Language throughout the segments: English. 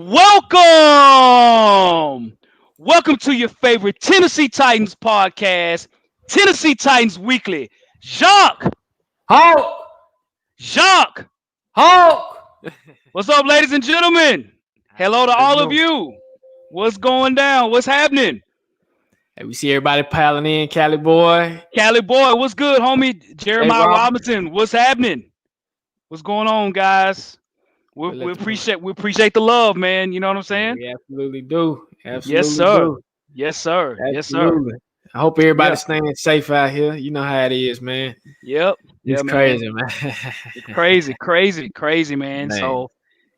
Welcome! Welcome to your favorite Tennessee Titans podcast, Tennessee Titans Weekly. Jacques! Hulk! Jacques! Hulk! What's up, ladies and gentlemen? How Hello to everybody all of doing? you. What's going down? What's happening? Hey, we see everybody piling in, Cali boy. Cali boy, what's good, homie? Hey, Jeremiah Rob. Robinson, what's happening? What's going on, guys? We, We we let the appreciate we appreciate the love, man. You know what I'm saying? We absolutely do. Yes, Absolutely sir. do. Yes, sir. Yes, sir. Absolutely. I hope Yeah. everybody's staying safe out here. You know how it is, man. Yep. Yeah, It's man. crazy, man. It's crazy, crazy, crazy, man. Man. So,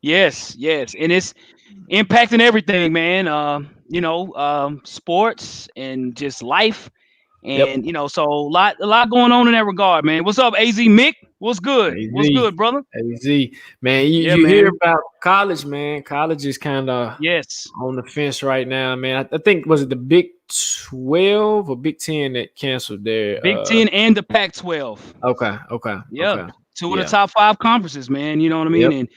yes, yes, and it's impacting everything, man. Sports and just life, Yep. and so a lot going on in that regard, man. What's up, Az Mick? What's good? What's AZ. good, brother? AZ. Man, you, Yeah, you hear man. about college, man. College is kind of Yes, on the fence right now, man. I think, was it the Big 12 or Big 10 that canceled their Big Ten and the Pac-12. Okay. Yep, two of the Yeah. top five conferences, man. You know what I mean? Yep. And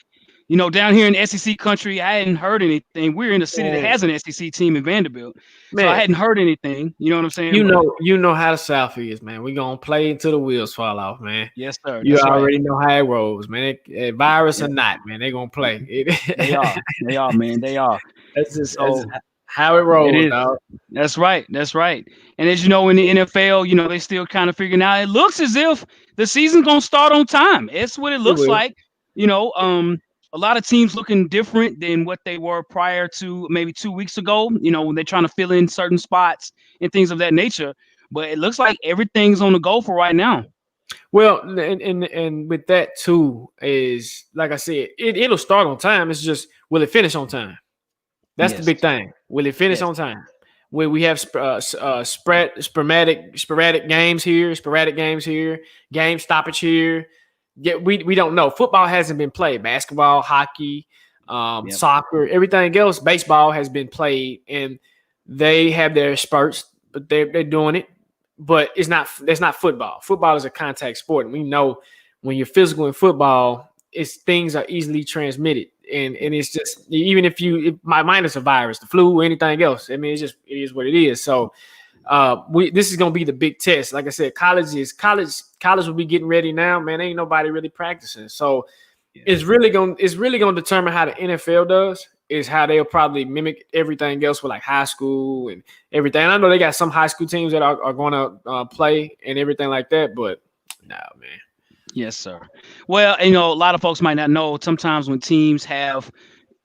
down here in SEC country, I hadn't heard anything. We're in a city that Man, has an SEC team in Vanderbilt, so I man, hadn't heard anything. You know what I'm saying? you But know, you know how the South is, man. We gonna play until the wheels fall off, man. yes, sir. You That's right. already know how it rolls, man. Virus Yeah, or not, man, they gonna play. they are. They are, man. They are. That's So how it it rolls, is. dog. That's right. That's right. And as you know, in the NFL, they still kind of figuring out. It looks as if the season's gonna start on time. It's what it It looks will. like. You know, a lot of teams looking different than what they were prior to maybe 2 weeks ago. When they're trying to fill in certain spots and things of that nature. But it looks like everything's on the go for right now. Well, and with that too is like I said, it'll start on time. It's just, will it finish on time? That's the Yes. big thing. Will it finish Yes. on time? Where we have sporadic games here, game stoppage here. Yeah, we don't know. Football hasn't been played. Basketball, hockey, Yep. soccer, everything else. Baseball has been played, and they have their spurts, but they're doing it. But it's not. That's not football. Football is a contact sport, and we know when you're physical in football, things are easily transmitted, and it's just, even if minus a virus, the flu, or anything else. I mean, it is what it is. So this is gonna be the big test. Like I said, college will be getting ready now. Man, ain't nobody really practicing. So Yeah. it's really gonna determine how the NFL does. Is how they'll probably mimic everything else with like high school and everything. And I know they got some high school teams that are going to play and everything like that, but no, man. Yes, sir. Well, a lot of folks might not know. Sometimes when teams have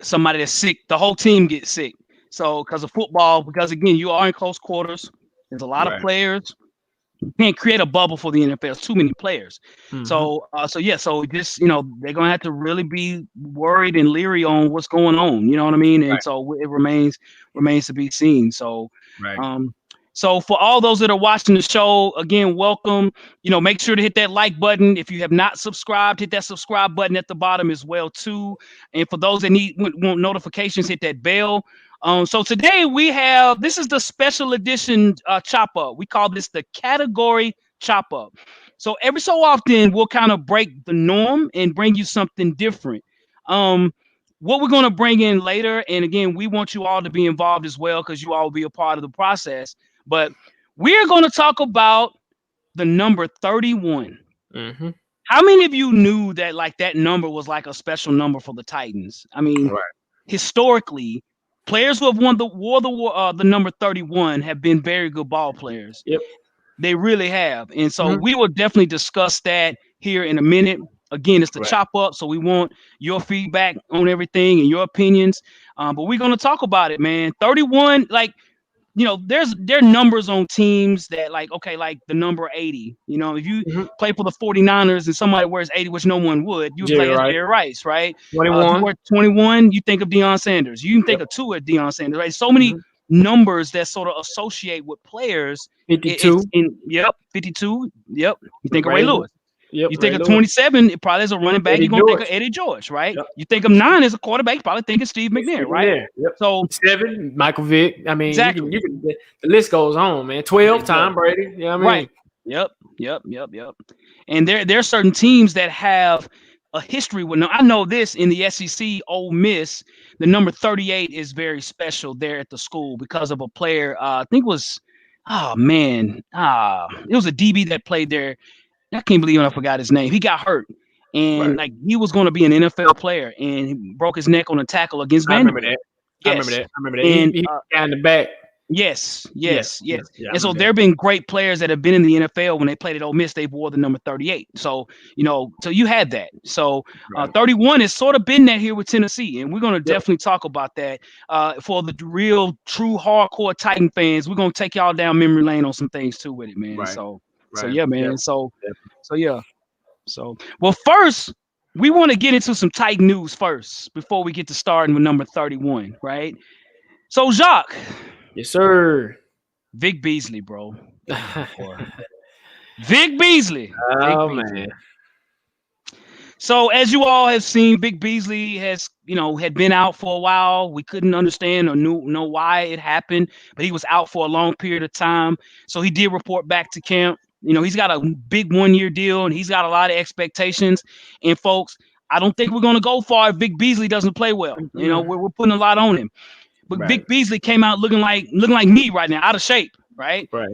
somebody that's sick, the whole team gets sick. So, because of football, because again, you are in close quarters. There's a lot of Right. players. You can't create a bubble for the NFL. It's too many players. Mhm. So just they're gonna have to really be worried and leery on what's going on. You know what I mean? And Right. so it remains to be seen. So, Right. so for all those that are watching the show, again, welcome. Make sure to hit that like button. If you have not subscribed, hit that subscribe button at the bottom as well too. And for those that want notifications, hit that bell. So today this is the special edition chop up. We call this the category chop up. So every so often we'll kind of break the norm and bring you something different. What we're going to bring in later, and again, we want you all to be involved as well because you all will be a part of the process. But we're going to talk about the number 31. Mm-hmm. How many of you knew that that number was like a special number for the Titans? I mean, Right. historically, players who have wore the number 31 have been very good ball players. Yep. They really have. And so Mhm. we will definitely discuss that here in a minute. Again, it's the Right. chop up. So we want your feedback on everything and your opinions. But we're going to talk about it, man. 31, there are numbers on teams that like the number 80. If you Mhm. play for the 49ers and somebody wears 80, which no one would, you would Jerry play as Rice. Jerry Rice, right? If you 21. wear 21, you think of Deion Sanders. You can think Yep. of two at Deion Sanders, right? So many Mhm. numbers that sort of associate with players. 52. 52. Yep. You think of Ray Ray Lewis. Yep. You think Ray of Lewis. 27, it probably is a running back. Eddie You're gonna think of George. Eddie George, right? Yep. You think of 9 as a quarterback, you probably think of Steve McNair, right? There. Yep. So 7, Michael Vick. I mean, exactly. you can. The list goes on, man. 12, It Tom does. Brady. You know what I mean? Right. Yep. And there are certain teams that have a history with. I know this in the SEC, Ole Miss, the number 38 is very special there at the school because of a player. I think it was, oh man, it was a DB that played there. I can't believe I forgot his name. He got hurt, and Right. like he was going to be an NFL player, and he broke his neck on a tackle against I remember Vanderbilt. that. Yes, I remember that. and He got in the back. yes. Yeah, I And so remember there that. have been great players that have been in the NFL when they played at Ole Miss. They wore the number 38. So, so you had that. So Right. 31 has sort of been that here with Tennessee. And we're going to Yep. definitely talk about that. For the real, true, hardcore Titan fans, we're going to take y'all down memory lane on some things too with it, man. Right. So Right. yeah, man. Yep. So yeah. So, well, first, we want to get into some Titan news first before we get to starting with number 31, right? So, Jacques. Yes, sir. Vic Beasley, bro. Vic Beasley. Oh, Vic Beasley. man. So as you all have seen, Vic Beasley has, had been out for a while. We couldn't understand or know why it happened, but he was out for a long period of time. So he did report back to camp. He's got a big 1-year deal and he's got a lot of expectations. And folks, I don't think we're going to go far if Vic Beasley doesn't play well. We're putting a lot on him. But Vic Beasley came out looking like me right now, out of shape, right? Right.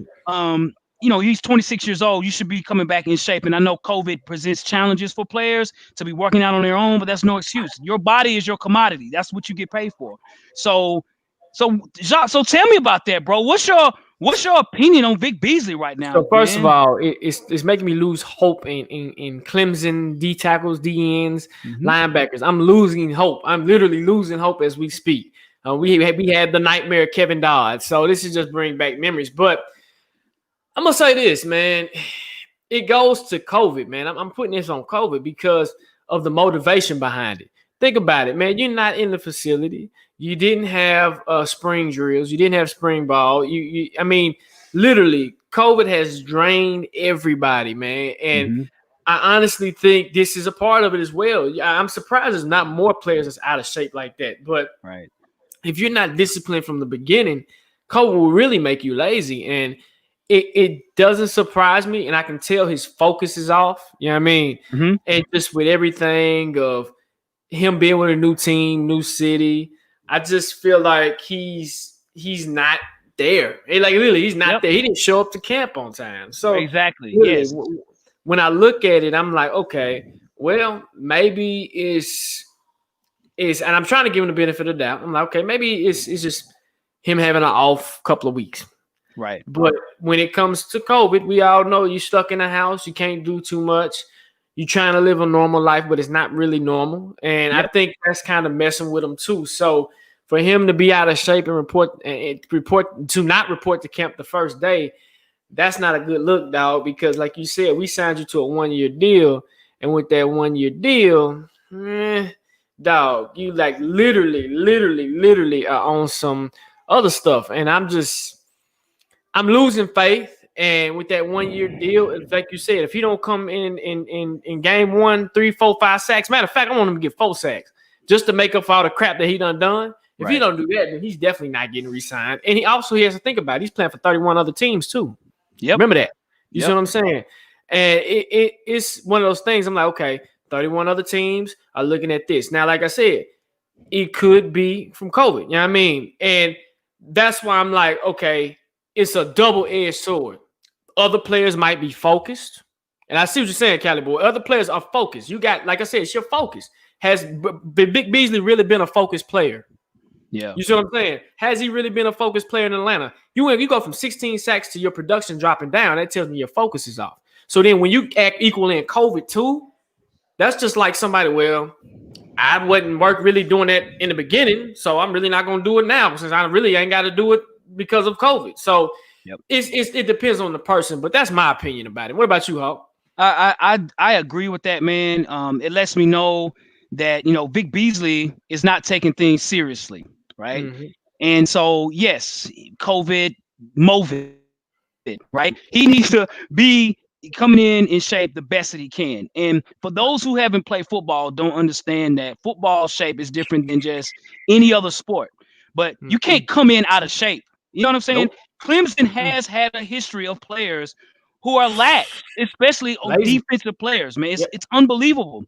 He's 26 years old. You should be coming back in shape. And I know COVID presents challenges for players to be working out on their own, but that's no excuse. Your body is your commodity. That's what you get paid for. So Jacques, so tell me about that, bro. What's your opinion on Vic Beasley right now? So first of all, it's making me lose hope in Clemson D tackles, D ends, linebackers. I'm losing hope. I'm literally losing hope as we speak. We had the nightmare Kevin Dodd. So this is just bringing back memories. But I'm going to say this, man. It goes to COVID, man. I'm putting this on COVID because of the motivation behind it. Think about it, man. You're not in the facility. You didn't have spring drills. You didn't have spring ball. I mean, literally, COVID has drained everybody, man. And I honestly think this is a part of it as well. I'm surprised there's not more players that's out of shape like that. But if you're not disciplined from the beginning, COVID will really make you lazy. And it doesn't surprise me. And I can tell his focus is off. You know what I mean? And just with everything of him being with a new team, new city, I just feel like he's not there. He's not there. He didn't show up to camp on time. So exactly. Really, Yes. When I look at it, I'm like, okay, well, maybe it's and I'm trying to give him the benefit of the doubt. I'm like, okay, maybe it's just him having an off couple of weeks. Right. But when it comes to COVID, we all know you're stuck in the house. You can't do too much. You're trying to live a normal life, but it's not really normal. And I think that's kind of messing with him too. So for him to be out of shape and not report to camp the first day, that's not a good look, dog. Because like you said, we signed you to a 1-year deal. And with that 1-year deal, dog, you like literally are on some other stuff. And I'm losing faith. And with that 1-year deal, like you said, if he don't come in game 1, 3, 4, 5 sacks, matter of fact, I want him to get 4 sacks just to make up for all the crap that he done. If he don't do that, then he's definitely not getting re-signed. And he has to think about it. He's playing for 31 other teams too. Remember that. You see what I'm saying? And it's one of those things. I'm like, okay, 31 other teams are looking at this. Now, like I said, it could be from COVID. You know what I mean? And that's why I'm like, okay, it's a double-edged sword. Other players might be focused. And I see what you're saying, Cali boy. Other players are focused. You got, like I said, it's your focus. Has Vic Beasley really been a focused player? Yeah. You see what I'm saying? Has he really been a focused player in Atlanta? You go from 16 sacks to your production dropping down. That tells me your focus is off. So then when you act equal in COVID too, that's just like somebody, well, I wasn't really doing that in the beginning, so I'm really not going to do it now since I really ain't got to do it because of COVID. So it depends on the person, but that's my opinion about it. What about you, Hawk? I agree with that, man. It lets me know that Vic Beasley is not taking things seriously, right? And so yes, COVID, right? He needs to be coming in shape the best that he can. And for those who haven't played football, don't understand that football shape is different than just any other sport. But you can't come in out of shape. You know what I'm saying? Nope. Clemson has had a history of players who are lax, especially on defensive players, man. It's unbelievable.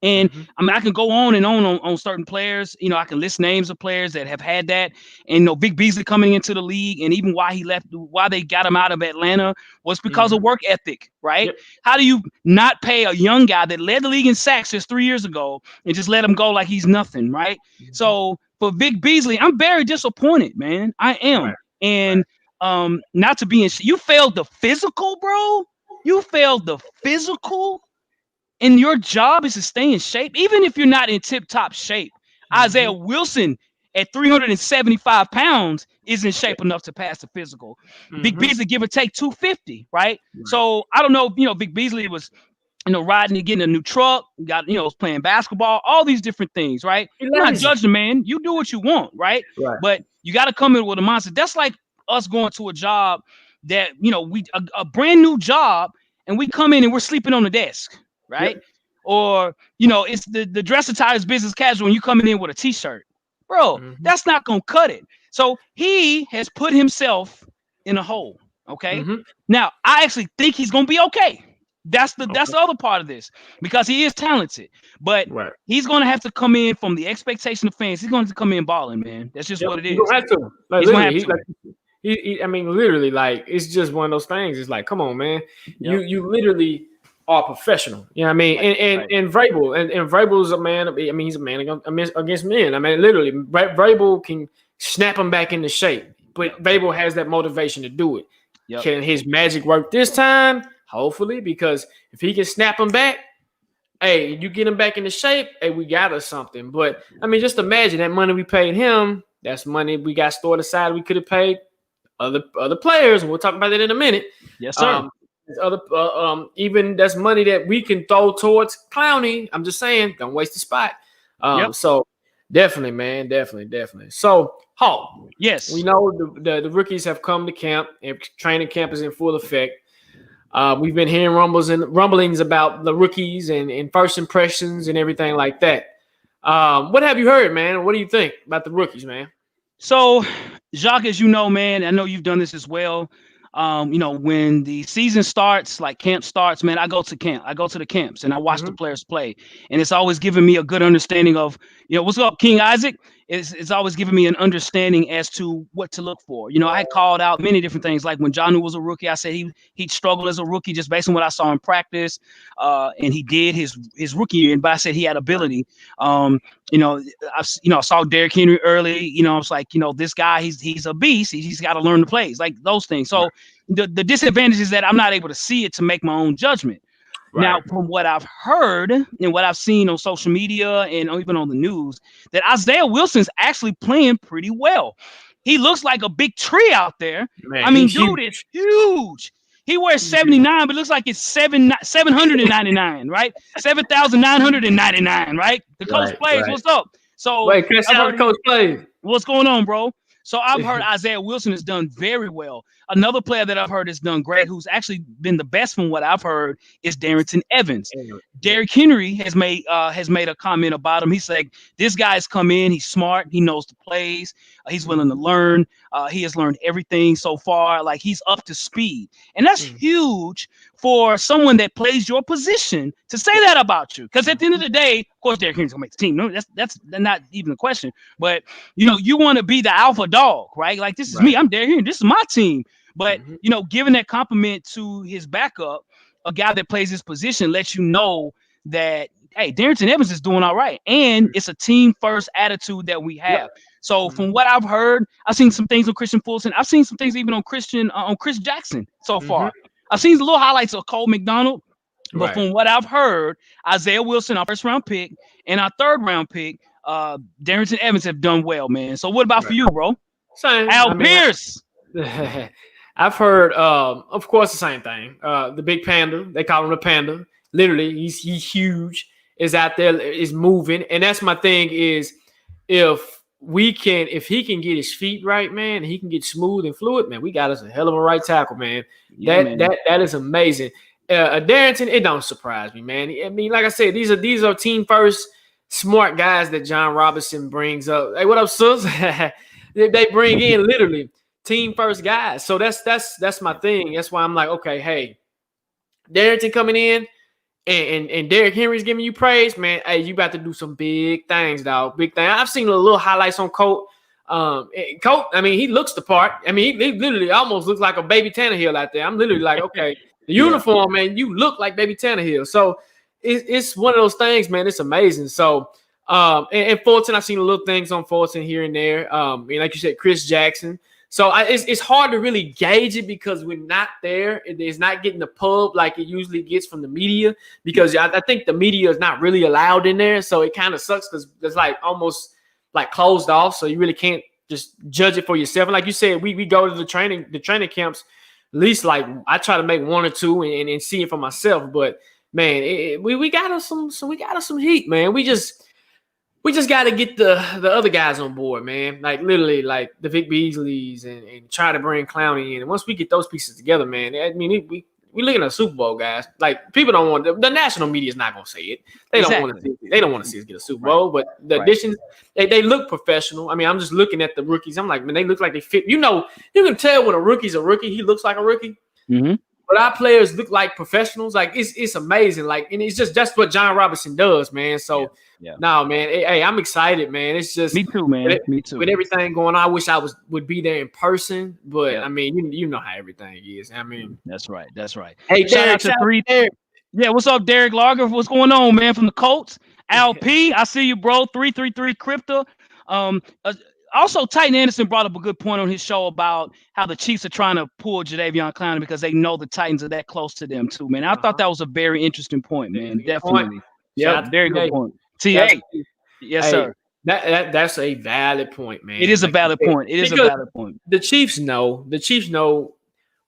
And I mean, I can go on and on certain players. You know, I can list names of players that have had that. And, you know, Vic Beasley coming into the league, and even why he left, why they got him out of Atlanta was because of work ethic, right? Yep. How do you not pay a young guy that led the league in sacks just 3 years ago and just let him go like he's nothing, right? So for Vic Beasley, I'm very disappointed, man. I am. Right. And not to be in, you failed the physical, bro. You failed the physical. And your job is to stay in shape, even if you're not in tip-top shape. Isaiah Wilson at 375 pounds is in shape enough to pass the physical. Vic Beasley, give or take 250, right? So I don't know, you know, Vic Beasley was, you know, riding and getting a new truck, got, you know, was playing basketball, all these different things, right? I'm not judging, man. You do what you want, right? But you got to come in with a mindset. That's like us going to a job that, you know, a brand new job, and we come in and we're sleeping on the desk. Right? Or, you know, it's the dress attire is business casual and you coming in with a t-shirt. Bro, that's not gonna cut it. So he has put himself in a hole. Okay. Now I actually think he's gonna be okay. That's the other part of this, because he is talented, but he's gonna have to come in from the expectation of fans. He's going to come in balling, man. That's just what it is. He's gonna have to. Like, he's gonna have to. I mean, literally, like, it's just one of those things. It's like, come on, man. You literally are professional. You know what I mean? And Vrabel, and Vrabel's a man. I mean, he's a man against men. I mean, literally, Vrabel can snap him back into shape, but Vrabel has that motivation to do it. Can his magic work this time? Hopefully, because if he can snap him back, hey, you get him back into shape, hey, we got us something. But I mean, just imagine that money we paid him. That's money we got stored aside. We could have paid other players, and we'll talk about that in a minute. Yes, sir. Even that's money that we can throw towards Clowney. I'm just saying, don't waste the spot. So definitely, man, definitely. So, Hawk, yes, we know the rookies have come to camp, and training camp is in full effect. We've been hearing rumblings about the rookies and first impressions and everything like that. What have you heard, man? What do you think about the rookies, man? So, Jacques, as you know, man, I know you've done this as well. You know, when the season starts, like camp starts, man, I go to camp. I go to the camps and I watch the players play. And it's always given me a good understanding of, you know, what's up, King Isaac? It's always given me an understanding as to what to look for. You know, I had called out many different things. Like when Jonnu was a rookie, I said he'd struggled as a rookie just based on what I saw in practice. And he did his rookie year, but I said he had ability. You know, I saw Derrick Henry early. You know, I was like, you know, this guy, he's a beast. He's got to learn the plays, like those things. So the disadvantage is that I'm not able to see it to make my own judgment. Now, from what I've heard and what I've seen on social media and even on the news, that Isaiah Wilson's actually playing pretty well. He looks like a big tree out there. Man, I mean, dude is huge. He wears 79, but it looks like it's 799, right? 7,999, right? The coach plays. What's up? So wait, Chris, the coach plays. What's going on, bro? So I've heard Isaiah Wilson has done very well. Another player that I've heard has done great, who's actually been the best from what I've heard, is Darrington Evans. Derrick Henry has made a comment about him. He said, this guy's come in, he's smart, he knows the plays, he's willing to learn. He has learned everything so far. Like, he's up to speed. And that's huge for someone that plays your position to say that about you. Because at the end of the day, of course, Derrick Henry's gonna make the team. No, that's not even a question. But you know, you want to be the alpha dog, right? Like, this is me. I'm Derrick Henry. This is my team. But you know, giving that compliment to his backup, a guy that plays his position, lets you know that, hey, Darrington Evans is doing all right. And it's a team first attitude that we have. So from what I've heard, I've seen some things on Christian Fulton. I've seen some things even on Chris Jackson so far. I've seen the little highlights of Cole McDonald. But from what I've heard, Isaiah Wilson, our first round pick, and our third round pick, Darrington Evans have done well, man. So what about for you, bro? Same. Al Pierce. I've heard, of course, the same thing. The big panda, they call him the panda. Literally, he's huge, is out there, is moving. And that's my thing is, if he can get his feet right, man, he can get smooth and fluid, man, we got us a hell of a right tackle, man. That is amazing. Darrington, it don't surprise me, man. I mean, like I said, these are team first smart guys that John Robertson brings up. Hey, what up, sus? They bring in literally team first guys. So that's my thing. That's why I'm like, okay, hey, Darrington coming in, and Derrick Henry's giving you praise, man, hey, you about to do some big things, dog. Big thing. I've seen a little highlights on Colt. Colt, I mean, he looks the part. I mean, he literally almost looks like a baby Tannehill out there. I'm literally like, okay, the uniform, man, you look like baby Tannehill. So it's one of those things, man. It's amazing. So, and Fulton, I've seen little things on Fulton here and there. Like you said, Chris Jackson. So it's hard to really gauge it because we're not there. It's not getting the pub like it usually gets from the media because I think the media is not really allowed in there. So it kind of sucks because it's like almost like closed off. So you really can't just judge it for yourself. And like you said, we go to the training camps. At least like I try to make one or two and see it for myself. But man, we got us some heat, man. We just got to get the other guys on board, man. Like literally, like the Vic Beasleys and try to bring Clowney in. And once we get those pieces together, man, I mean, we looking at Super Bowl, guys. Like people don't want the national media is not gonna say it. They don't want to. They don't want to see us get a Super Bowl. But the additions, they look professional. I mean, I'm just looking at the rookies. I'm like, man, they look like they fit. You know, you can tell when a rookie's a rookie. He looks like a rookie. Mm-hmm. But our players look like professionals. Like it's amazing. Like, and it's just that's what John Robertson does, man. So no, man. Hey, I'm excited, man. It's just me too, man. Me too. With everything going on, I wish I would be there in person. But I mean, you know how everything is. I mean, that's right. Hey, shout out to three. Yeah, what's up, Derek Lager? What's going on, man? From the Colts, LP. I see you, bro. 333 Crypto. Also, Titan Anderson brought up a good point on his show about how the Chiefs are trying to pull Jadeveon Clowney because they know the Titans are that close to them too, man. I thought that was a very interesting point, man. Definitely. Yeah, very good point. TA. Yes, sir. That's a valid point, man. It is a valid point. It is a valid point. The Chiefs know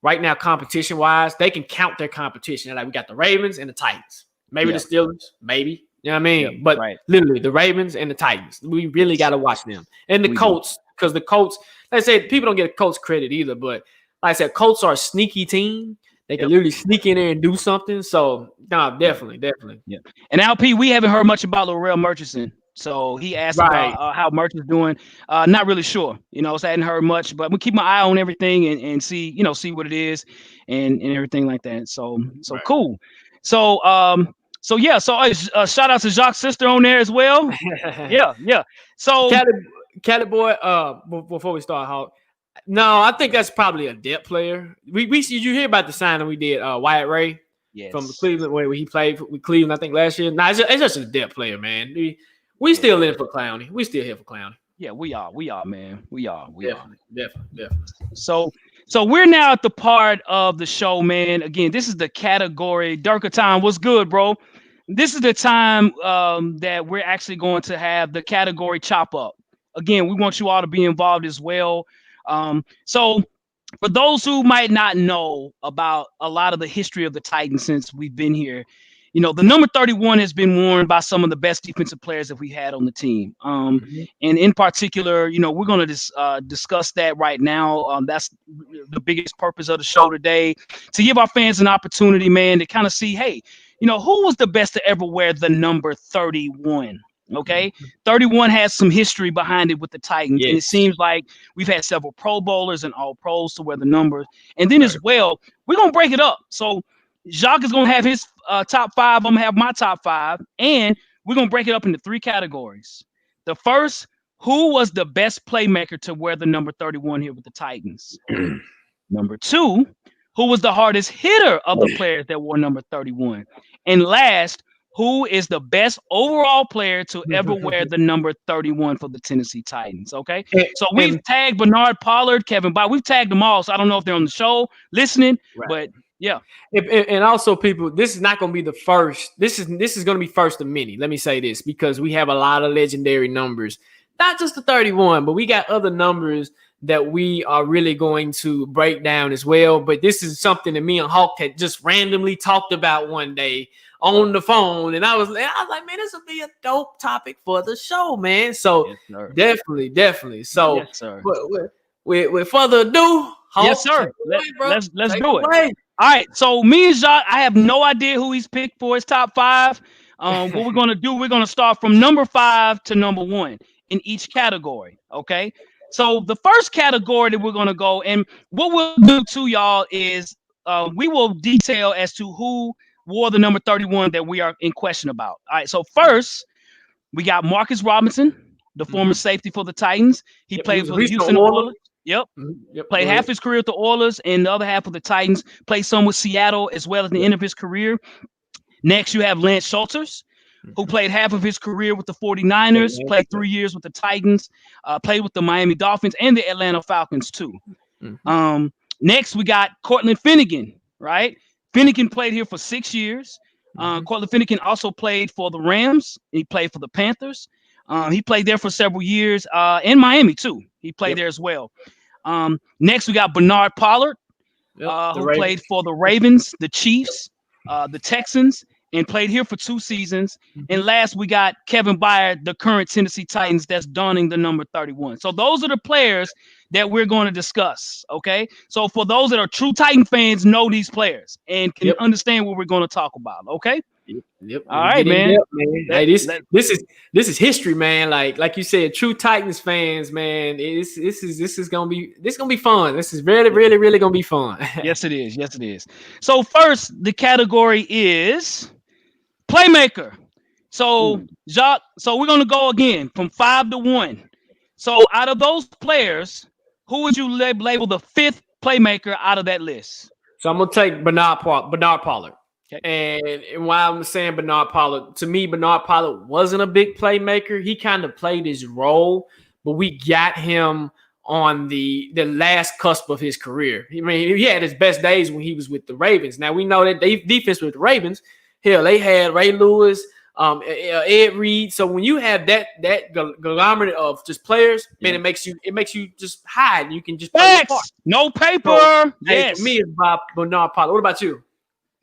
right now, competition wise, they can count their competition. Like we got the Ravens and the Titans. Maybe the Steelers, maybe. You know what I mean? Yeah, but literally the Ravens and the Titans. We really got to watch them. And the Colts, because the Colts, like I said, people don't get Colts credit either. But like I said, Colts are a sneaky team. They can literally sneak in there and do something. So, no, definitely. Yeah. And LP, we haven't heard much about Laurel Murchison. So he asked about how Merch is doing. Not really sure. So I hadn't heard much, but we keep my eye on everything and see what it is and everything like that. So cool. So shout out to Jacques' sister on there as well. Yeah. So Cali boy, before we start, Hawk. No, I think that's probably a depth player. Did you hear about the signing we did, Wyatt Ray from Cleveland, where he played with Cleveland, I think last year? It's just a depth player, man. We still in for Clowney. We still here for Clowney. Yeah, we are, man. We are. Definitely. So we're now at the part of the show, man. Again, this is the category. Durka time. What's good, bro? This is the time that we're actually going to have the category chop up. Again, we want you all to be involved as well. So for those who might not know about a lot of the history of the Titans since we've been here, the number 31 has been worn by some of the best defensive players that we had on the team. And in particular, we're going to discuss that right now. That's the biggest purpose of the show today, to give our fans an opportunity, man, to kind of see, hey, who was the best to ever wear the number 31? Okay. 31 has some history behind it with the Titans. Yes. And it seems like we've had several Pro Bowlers and all pros to wear the numbers. And then as well, we're going to break it up. So Jacques is going to have his top five. I'm going to have my top five. And we're going to break it up into three categories. The first, who was the best playmaker to wear the number 31 here with the Titans? Number two, who was the hardest hitter of the players that wore number 31? And last, who is the best overall player to ever wear the number 31 for the Tennessee Titans? Okay. So we've tagged Bernard, Pollard, Kevin Byard. We've tagged them all. So I don't know if they're on the show listening, but yeah. And also, people, this is not going to be the first. This is going to be first of many. Let me say this, because we have a lot of legendary numbers, not just the 31, but we got other numbers that we are really going to break down as well. But this is something that me and Hawk had just randomly talked about one day on the phone, and I was like, man, this will be a dope topic for the show, man. So definitely. So with further ado, Hawk, yes, sir. Let's do it. All right. So me and Jacques, I have no idea who he's picked for his top five. What we're gonna do, we're gonna start from number 5 to number 1 in each category. Okay. So the first category that we're gonna go, and what we'll do to y'all is we will detail as to who wore the number 31 that we are in question about. All right, so first we got Marcus Robinson, the former safety for the Titans. He played for the Houston Oilers. Yep. Played half his career with the Oilers and the other half of the Titans. Played some with Seattle as well at the end of his career. Next, you have Lance Schulters, who played half of his career with the 49ers, played 3 years with the Titans, played with the Miami Dolphins and the Atlanta Falcons too. Next, we got Cortland Finnegan, right? Finnegan played here for 6 years. Cortland Finnegan also played for the Rams. He played for the Panthers. He played there for several years in Miami too. He played there as well. Next, we got Bernard Pollard, who played for the Ravens, the Chiefs, the Texans, and played here for 2 seasons. And last, we got Kevin Byard, the current Tennessee Titans that's donning the number 31. So those are the players that we're going to discuss, okay? So for those that are true Titan fans, know these players and can understand what we're going to talk about, okay? All right, man. Hey, this is history, man. Like you said, true Titans fans, man. This is gonna be fun. This is really gonna be fun. Yes, it is. Yes, it is. So first, the category is playmaker. So Jacques, so we're gonna go again from 5 to 1. So out of those players, who would you label the 5th playmaker out of that list? So I'm gonna take Bernard Pollard. Okay. And why I'm saying Bernard Pollard, to me, Bernard Pollard wasn't a big playmaker. He kind of played his role, but we got him on the last cusp of his career. I mean, he had his best days when he was with the Ravens. Now, we know that defense with the Ravens, hell, they had Ray Lewis, Ed Reed. So when you have that conglomerate of just players, man, it makes you just hide. You can just play no paper. So, yes. For me, it's Bob Bernard Pollard. What about you?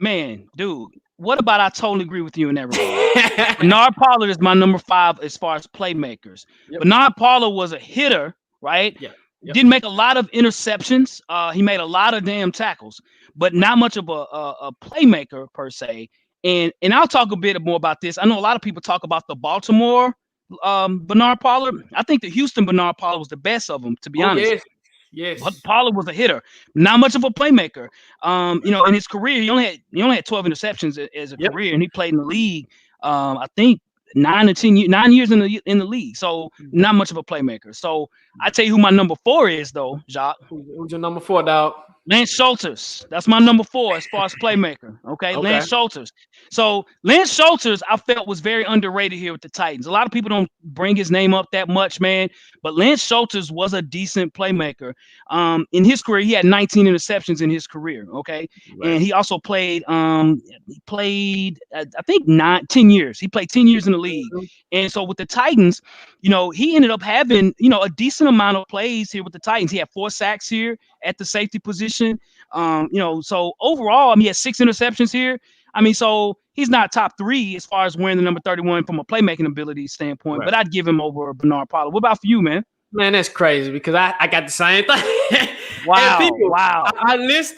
Man, dude, what about I totally agree with you in that regard. Bernard Pollard is my number 5 as far as playmakers. Bernard Pollard was a hitter, right? Didn't make a lot of interceptions. He made a lot of damn tackles, but not much of a playmaker per se. And I'll talk a bit more about this. I know a lot of people talk about the Baltimore Bernard Pollard. I think the Houston Bernard Pollard was the best of them, to be honest. Yes. But Pollard was a hitter, not much of a playmaker. In his career, he only had 12 interceptions as a career, and he played in the league. I think 9 years in the league. So not much of a playmaker. So I tell you who my number 4 is, though, Jacques. Who's your number 4, dog? Lance Schulters. That's my number 4 as far as playmaker. Okay, Lance Schulters. So Lance Schulters, I felt, was very underrated here with the Titans. A lot of people don't bring his name up that much, man. But Lance Schulters was a decent playmaker. In his career, he had 19 interceptions in his career. Okay, and he also played. I think 10 years. He played 10 years in the league. And so with the Titans, he ended up having a decent amount of plays here with the Titans. He had 4 sacks here at the safety position. So overall, he had 6 interceptions here. So he's not top 3 as far as wearing the number 31 from a playmaking ability standpoint, but I'd give him over Bernard Pollard. What about for you, man? Man, that's crazy because I got the same thing. Wow.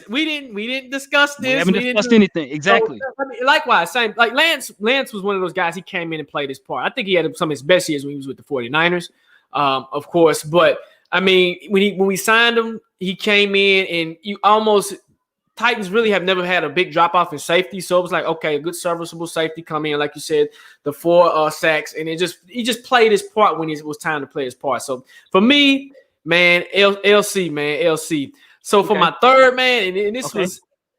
We didn't discuss this. We haven't discussed anything. Exactly. So, likewise, same. Like Lance was one of those guys. He came in and played his part. I think he had some of his best years when he was with the 49ers, of course. But when we signed him, he came in and Titans really have never had a big drop off in safety. So it was like, okay, a good serviceable safety come in, like you said, the 4 sacks, and he just played his part when it was time to play his part. So for me, man, LC. So for my 3rd, man, and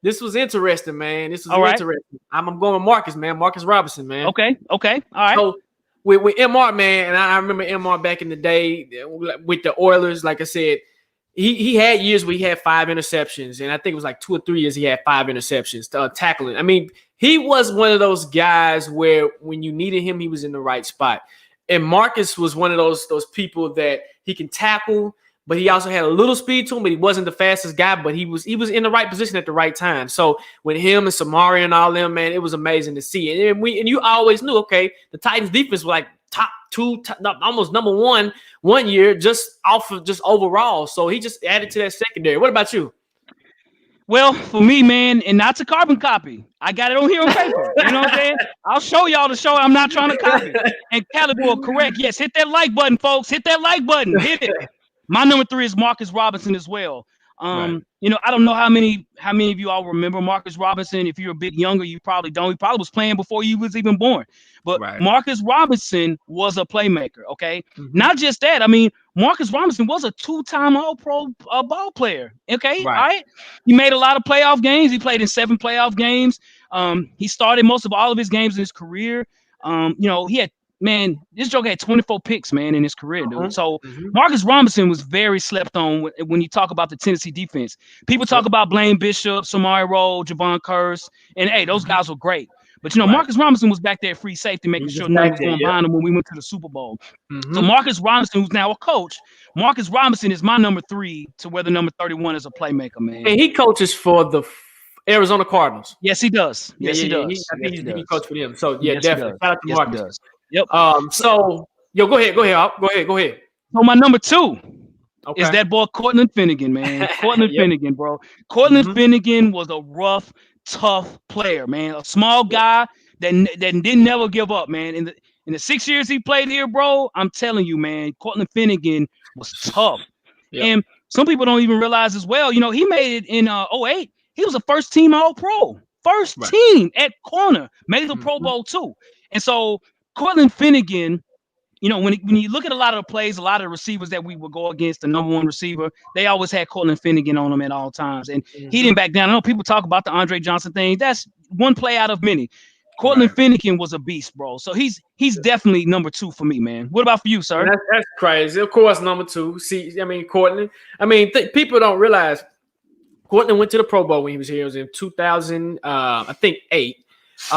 this was interesting, man. This was interesting. I'm going with Marcus, man. Marcus Robertson, man. Okay. All right. So with MR, man, and I remember MR back in the day with the Oilers, like I said, he had years where he had 5 interceptions, and I think it was like 2 or 3 years he had 5 interceptions tackling. He was one of those guys where when you needed him, he was in the right spot. And Marcus was one of those people that he can tackle, but he also had a little speed to him, but he wasn't the fastest guy, but he was in the right position at the right time. So with him and Samari and all them, man, it was amazing to see. And you always knew, okay, the Titans defense was like top 2, almost number 1 year, just off of just overall. So he just added to that secondary. What about you? Well, for me, man, and not to carbon copy, I got it on here on paper. You know what I'm saying? I'll show y'all the show. I'm not trying to copy. And Caliber, correct. Yes, hit that like button, folks. Hit that like button. Hit it. My number 3 is Marcus Robinson as well. Right. I don't know how many of you all remember Marcus Robinson. If you're a bit younger, you probably don't. He probably was playing before you was even born. But Right. Marcus Robinson was a playmaker, okay? Mhm. Not just that. I mean, Marcus Robinson was a 2-time All-Pro ball player, okay? Right. All right? He made a lot of playoff games. He played in 7 playoff games. He started most of all of his games in his career. He had, man, this joke had 24 picks, man, in his career, dude. So Marcus Robinson was very slept on when you talk about the Tennessee defense. People talk about Blaine Bishop, Samari Rowe, Javon Curse, and hey, those guys were great. But Marcus Robinson was back there at free safety, making sure nothing was going behind him when we went to the Super Bowl. So Marcus Robinson, who's now a coach, Marcus Robinson is my number 3 to where the number 31 is a playmaker, man. And he coaches for the Arizona Cardinals. Yes, he does. Yes, he does. I think he coached for them. So Yes, definitely. Shout out to Marcus. Yep. So go ahead. So my number 2 is that boy Cortland Finnegan, man. Cortland Finnegan, bro. Cortland Finnegan was a rough, tough player, man. A small guy that didn't never give up, man. In the 6 years he played here, bro, I'm telling you, man, Cortland Finnegan was tough. Yep. And some people don't even realize as well, he made it in 2008. He was a first-team All-Pro. First team at corner. Made the Pro Bowl too. And so Cortland Finnegan, when you look at a lot of the plays, a lot of the receivers that we would go against, the number 1 receiver, they always had Cortland Finnegan on them at all times. And he didn't back down. I know people talk about the Andre Johnson thing. That's one play out of many. Cortland Finnegan was a beast, bro. So he's definitely number 2 for me, man. What about for you, sir? That's crazy. Of course, number 2. See, Cortland. People don't realize Cortland went to the Pro Bowl when he was here. It was in 2000, I think 8.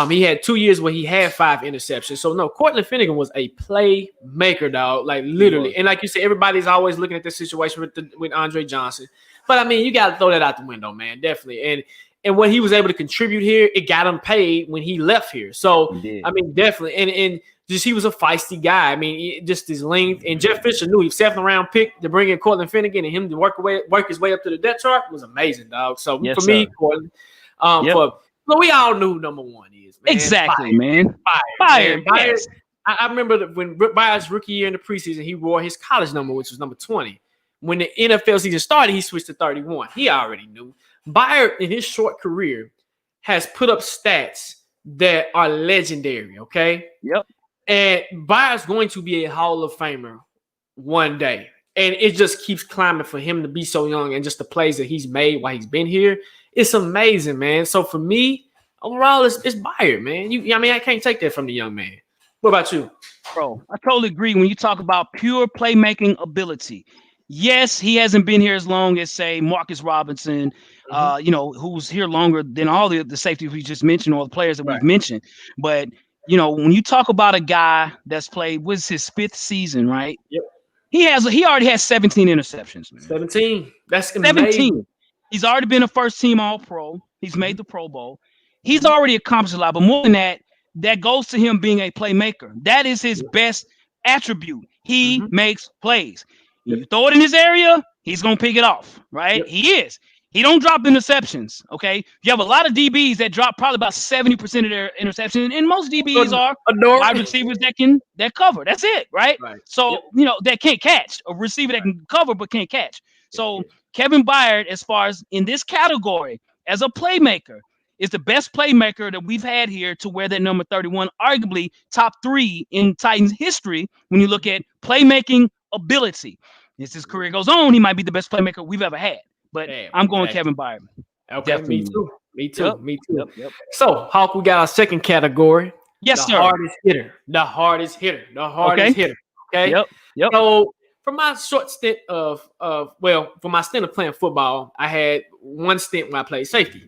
He had 2 years where he had 5 interceptions. So no, Cortland Finnegan was a playmaker, dog. Like literally, and like you said, everybody's always looking at this situation with Andre Johnson. But you got to throw that out the window, man. Definitely. And what he was able to contribute here, it got him paid when he left here. So definitely. And just he was a feisty guy. Just his length. And Jeff Fisher knew he 7th round pick to bring in Cortland Finnegan and him to work his way up to the depth chart was amazing, dog. So for me, Cortland, but we all knew number 1 is, man. Exactly, man. Byard. Yes. I remember when Byard's rookie year in the preseason, he wore his college number, which was number 20. When the NFL season started, he switched to 31. He already knew. Byard, in his short career, has put up stats that are legendary, okay? Yep. And Byard's going to be a Hall of Famer one day. And it just keeps climbing for him to be so young and just the plays that he's made while he's been here. It's amazing, man. So for me, overall, it's Byard, man. I can't take that from the young man. What about you? Bro, I totally agree. When you talk about pure playmaking ability, yes, he hasn't been here as long as, say, Marcus Robinson, who's here longer than all the safeties we just mentioned or the players that we've mentioned. But, when you talk about a guy that's played, what's his 5th season, right? Yep. He already has 17 interceptions, man. 17. That's 17. Amazing. He's already been a first-team All-Pro. He's made the Pro Bowl. He's already accomplished a lot. But more than that, that goes to him being a playmaker. That is his best attribute. He makes plays. You throw it in his area, he's going to pick it off, right? Yep. He is. He don't drop interceptions, okay? You have a lot of DBs that drop probably about 70% of their interceptions, and most DBs are wide receivers that cover. That's it, right? So, that can't catch. A receiver that can cover but can't catch. So, Kevin Byard, as far as in this category, as a playmaker, is the best playmaker that we've had here to wear that number 31, arguably top 3 in Titans history when you look at playmaking ability. As his career goes on, he might be the best playmaker we've ever had. But I'm going Kevin Byard. Okay, definitely. Me too. Yep. So, Hawk, we got our second category. Yes, the sir. The hardest hitter. Okay. Yep. So, for my short stint for my stint of playing football, I had one stint when I played safety.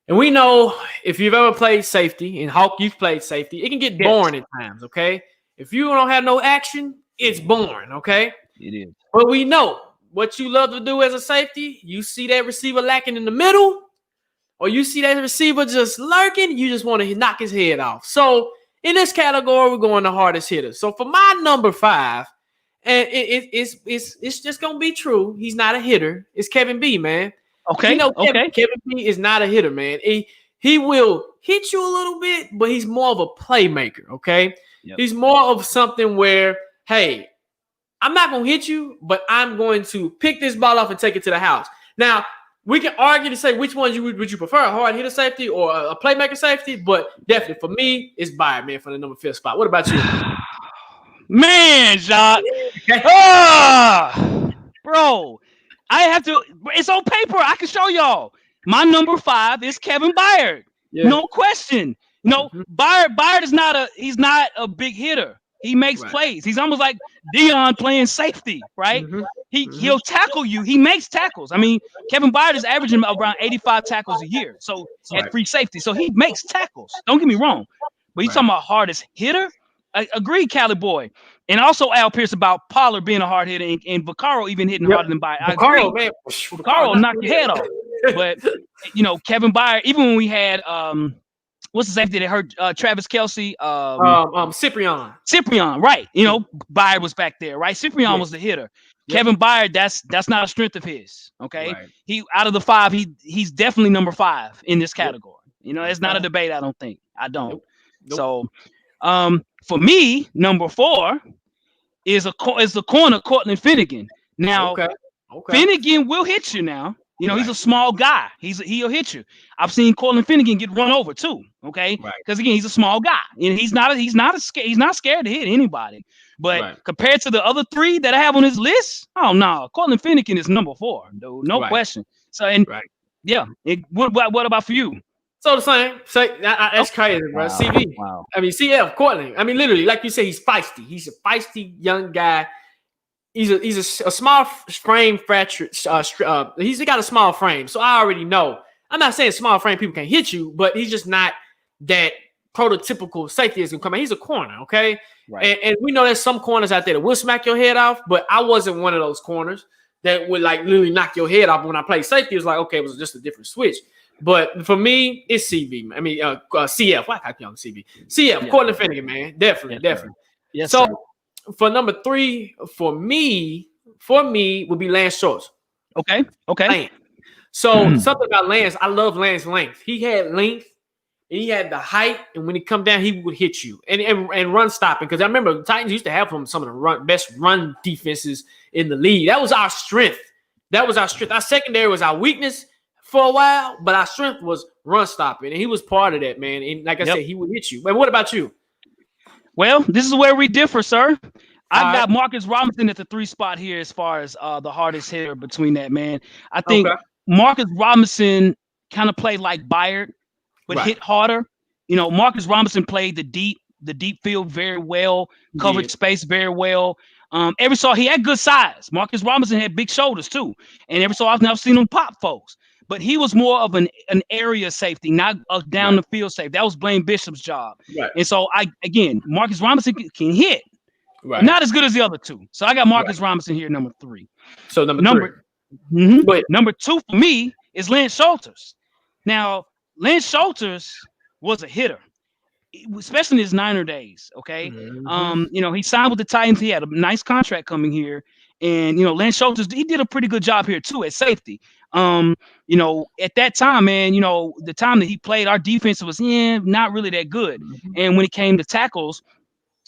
And we know if you've ever played safety, and Hawk, you've played safety, it can get boring at times, okay? If you don't have no action, it's boring, okay? It is. But we know what you love to do as a safety. You see that receiver lacking in the middle, or you see that receiver just lurking, you just want to knock his head off. So in this category, we're going the hardest hitter. So for my number 5, and it's just gonna be true, he's not a hitter. It's Kevin B, man. Okay. Kevin B is not a hitter, man. He will hit you a little bit, but he's more of a playmaker. Okay. Yep. He's more of something where, hey, I'm not going to hit you, but I'm going to pick this ball off and take it to the house. Now, we can argue to say which one would you prefer, a hard hitter safety or a playmaker safety, but definitely for me, it's Byard, man, for the number 5 spot. What about you? Man, Jacques. Bro, I have to. It's on paper. I can show y'all. My number 5 is Kevin Byard. Yeah. No question. No, Byard is he's not a big hitter. He makes plays. He's almost like Dion playing safety, right? He'll tackle you. He makes tackles. I mean, Kevin Byard is averaging around 85 tackles a year. So at free safety. So he makes tackles. Don't get me wrong. But he's talking about hardest hitter. I agree, Cali boy. And also Al Pierce about Pollard being a hard hitter and Vaccaro even hitting harder than Byard. Vaccaro knocked your head off. But, Kevin Byard, even when we had what's the safety that hurt Travis Kelce? Cyprian, right. Byard was back there, right? Cyprian was the hitter. Yep. Kevin Byard, that's not a strength of his. Okay. Right. He out of the 5, he's definitely number 5 in this category. It's not a debate, I don't think. I don't. Nope. So for me, number 4 is the corner Cortland Finnegan. Now Finnegan will hit you now. He's a small guy. He'll hit you. I've seen Cortland Finnegan get run over too. Okay, because again, he's a small guy, and he's not scared to hit anybody. But compared to the other 3 that I have on this list, oh no, Cortland Finnegan is number 4, dude, no question. So what about for you? So the same. That's crazy, bro. CV. Wow. I mean, CF Cortland. I mean, literally, like you say, he's feisty. He's a feisty young guy. He's a small frame fracture. He's got a small frame, so I already know. I'm not saying small frame people can hit you, but he's just not that prototypical safety is gonna come out. He's a corner, okay? Right. And we know there's some corners out there that will smack your head off, but I wasn't one of those corners that would like literally knock your head off when I played safety. It was like, okay, it was just a different switch. But for me, it's CV. I mean, CF. Why can't I on CV? CF, Cortland Finnegan, man. Definitely. Yes, so. Sir. For number 3, for me would be Lance Schulters. Okay. Lance. So something about Lance, I love Lance's length. He had length, and he had the height, and when he come down, he would hit you and run stopping. Because I remember the Titans used to have some of the best run defenses in the league. That was our strength. Our secondary was our weakness for a while, but our strength was run stopping, and he was part of that, man. And like I said, he would hit you. But what about you? Well, this is where we differ, sir. I've got Marcus Robinson at the 3 spot here as far as the hardest hitter between that, man. I think Marcus Robinson kind of played like Byard, but hit harder. Marcus Robinson played the deep field very well, covered space very well. He had good size. Marcus Robinson had big shoulders too. And every so often I've seen him pop folks. But he was more of an area safety, not a down the field safety. That was Blaine Bishop's job. Right. And so Marcus Robinson can hit, not as good as the other 2. So I got Marcus Robinson here, number 3. So number 3. Number 2 for me is Lance Schulters. Now, Lance Schulters was a hitter, especially in his Niner days. Okay. He signed with the Titans. He had a nice contract coming here. And, Lance Schulters, he did a pretty good job here too at safety. At that time, man, the time that he played, our defense was not really that good. And when it came to tackles,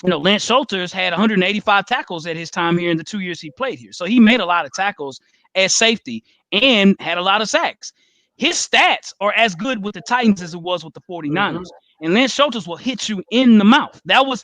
Lance Schulters had 185 tackles at his time here in the 2 years he played here. So he made a lot of tackles as safety and had a lot of sacks. His stats are as good with the Titans as it was with the 49ers. And Lance Schulters will hit you in the mouth. That was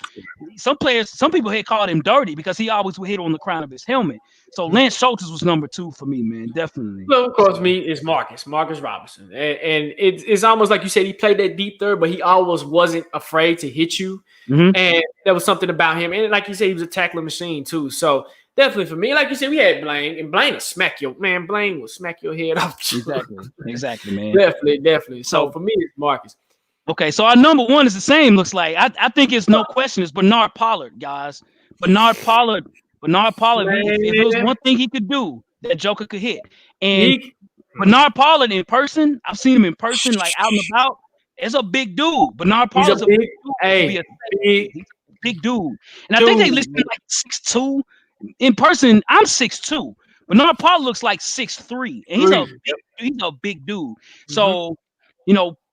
some people had called him dirty because he always would hit on the crown of his helmet. So Lance Schulters was number 2 for me, man. Definitely. Well, of course, me is Marcus Robinson. And it's almost like you said, he played that deep third, but he always wasn't afraid to hit you. And there was something about him. And like you said, he was a tackling machine too. So definitely for me, like you said, we had Blaine, and Blaine will smack Blaine will smack your head off. Exactly, man. Definitely. So for me, it's Marcus. Okay, so our number 1 is the same. Looks like I think it's no question. It's Bernard Pollard, guys. Bernard Pollard. If it was one thing he could do, that Joker could hit. And Bernard Pollard in person, I've seen him in person, like out and about. It's a big dude. Bernard Pollard's a big dude. Big dude. And I think they listed like 6'2". In person, I'm 6'2". Bernard Pollard looks like 6'3", and he's a big dude. So,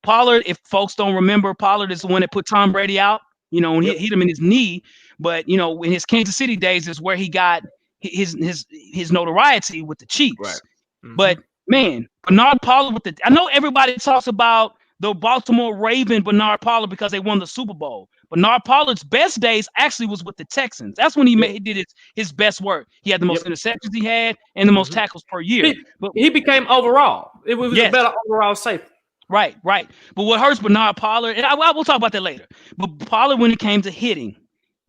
Pollard, if folks don't remember, Pollard is the one that put Tom Brady out, and he hit him in his knee. But, in his Kansas City days is where he got his notoriety with the Chiefs. Right. But Man, Bernard Pollard with the. I know everybody talks about the Baltimore Raven Bernard Pollard because they won the Super Bowl. Bernard Pollard's best days actually was with the Texans. That's when he did his best work. He had the most interceptions he had and the most tackles per year. But he became overall. It was a better overall safety. Right. But what hurts Bernard Pollard, and we'll talk about that later. But Pollard, when it came to hitting,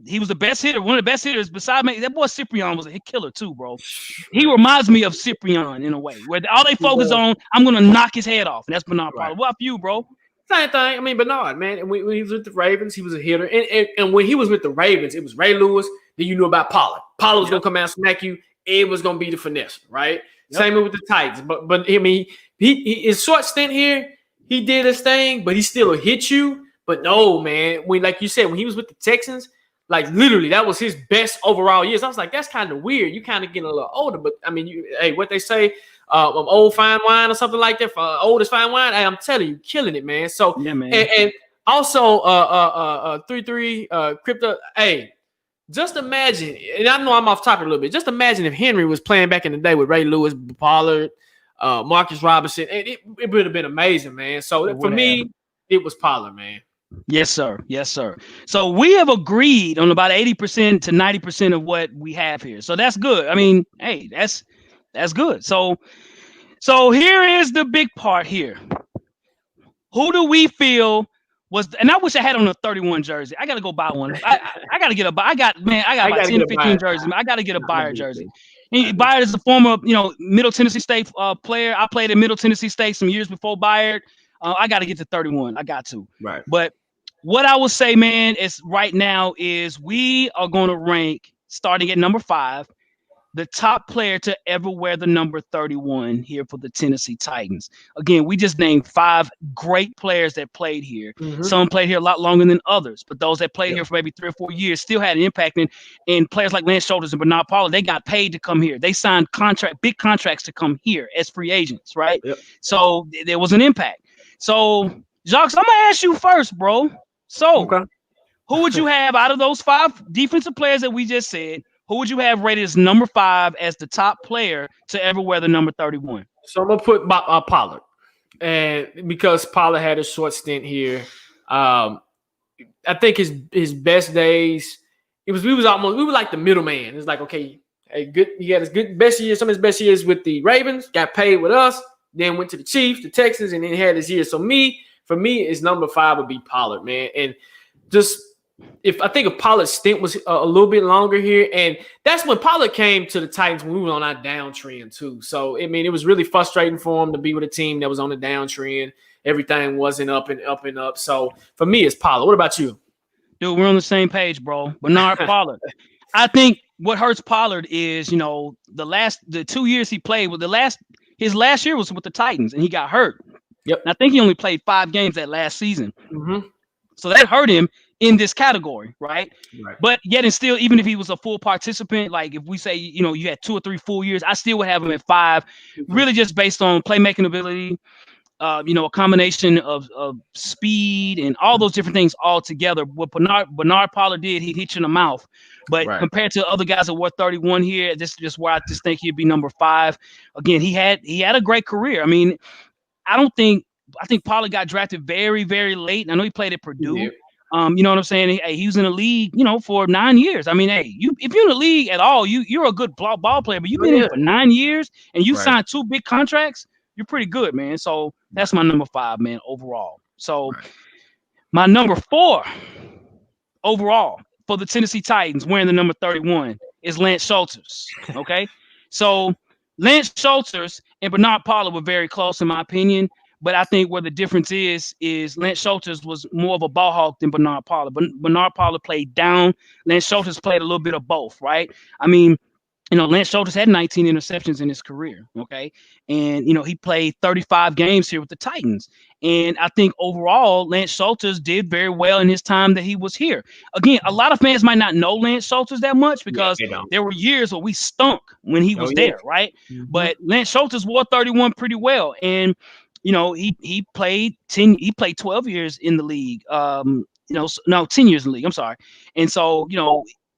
he was the best hitter, one of the best hitters. Besides me, that boy Cyprian was a hit killer too, bro. He reminds me of Cyprian in a way, where all they focus on, I'm gonna knock his head off, and that's Bernard Pollard. What about you, bro? Same thing. I mean, Bernard, man. When he was with the Ravens, he was a hitter, and when he was with the Ravens, it was Ray Lewis. Then you knew about Pollard. Pollard was gonna come out and smack you. It was gonna be the finesse, right? Same with the Titans. But I mean, he his short stint here, he did his thing, but he still hit you. But no, man. When, like you said, when he was with the Texans, like literally, that was his best overall years. I was like, that's kind of weird. You kind of getting a little older, but I mean, what they say, old fine wine or something like that. For old is fine wine. Hey, I'm telling you, killing it, man. So yeah, man. And also 3-3 crypto. Hey, just imagine, and I know I'm off topic a little bit. Just imagine if Henry was playing back in the day with Ray Lewis, Pollard, Marcus Robertson. It would have been amazing, man. So for me, it was Pollard, man. Yes, sir. So we have agreed on about 80% to 90% of what we have here. So that's good. I mean, hey, that's good. So here is the big part here. Who do we feel was, and I wish I had on a 31 jersey. I got to go buy one. I got to get I got about 10, 15 jerseys. I got to get a Byard jersey. Byard is a former, Middle Tennessee State player. I played at Middle Tennessee State some years before Byard. I got to get to 31. I got to. Right. But what I will say, man, is right now is we are going to rank, starting at number 5, the top player to ever wear the number 31 here for the Tennessee Titans. Again, we just named 5 great players that played here. Mm-hmm. Some played here a lot longer than others, but those that played here for maybe 3 or 4 years still had an impact. And players like Lance Schulters and Bernard Pollard, they got paid to come here. They signed big contracts to come here as free agents, right? Yep. So there was an impact. So, Jacques, I'm going to ask you first, bro. So, who would you have out of those 5 defensive players that we just said? Who would you have rated as number 5 as the top player to ever wear the number 31? So I'm gonna put Pollard, and because Pollard had a short stint here, I think his best days. We were like the middleman. It's like, okay, he had his best years, some of his best years with the Ravens, got paid with us, then went to the Chiefs, the Texans, and then had his year. So for me, his number 5 would be Pollard, man. And just if Pollard's stint was a little bit longer here, and that's when Pollard came to the Titans when we were on our downtrend too. So I mean, it was really frustrating for him to be with a team that was on the downtrend. Everything wasn't up and up and up. So for me, it's Pollard. What about you? Dude, we're on the same page, bro. Bernard Pollard. I think what hurts Pollard is, the 2 years he played with his last year was with the Titans, and he got hurt. Yep. And I think he only played 5 games that last season. Mm-hmm. So that hurt him in this category, right? But yet and still, even if he was a full participant, like if we say, you had 2 or 3 full years, I still would have him at 5, really just based on playmaking ability, a combination of speed and all those different things all together. What Bernard Pollard did, he hit you in the mouth. But compared to other guys that were 31 here, this is just where I just think he'd be number 5. Again, he had a great career. I mean, I think Pollard got drafted very, very late. I know he played at Purdue. Yeah. You know what I'm saying? Hey, he was in the league, for 9 years. I mean, hey, if you're in the league at all, you're a good ball player, but you've been in for 9 years and you signed 2 big contracts, you're pretty good, man. So that's my number 5, man, overall. So my number 4 overall for the Tennessee Titans wearing the number 31 is Lance Schulters. Okay. So Lance Schulters and Bernard Pollard were very close in my opinion. But I think where the difference is Lance Schulters was more of a ball hawk than Bernard Pollard. But Bernard Pollard played down. Lance Schulters played a little bit of both, right? I mean, Lance Schulters had 19 interceptions in his career, okay? And, he played 35 games here with the Titans. And I think overall, Lance Schulters did very well in his time that he was here. Again, a lot of fans might not know Lance Schulters that much because there were years where we stunk when he was there, right? Mm-hmm. But Lance Schulters wore 31 pretty well. And he played 12 years in the league. 10 years in the league. I'm sorry. And so,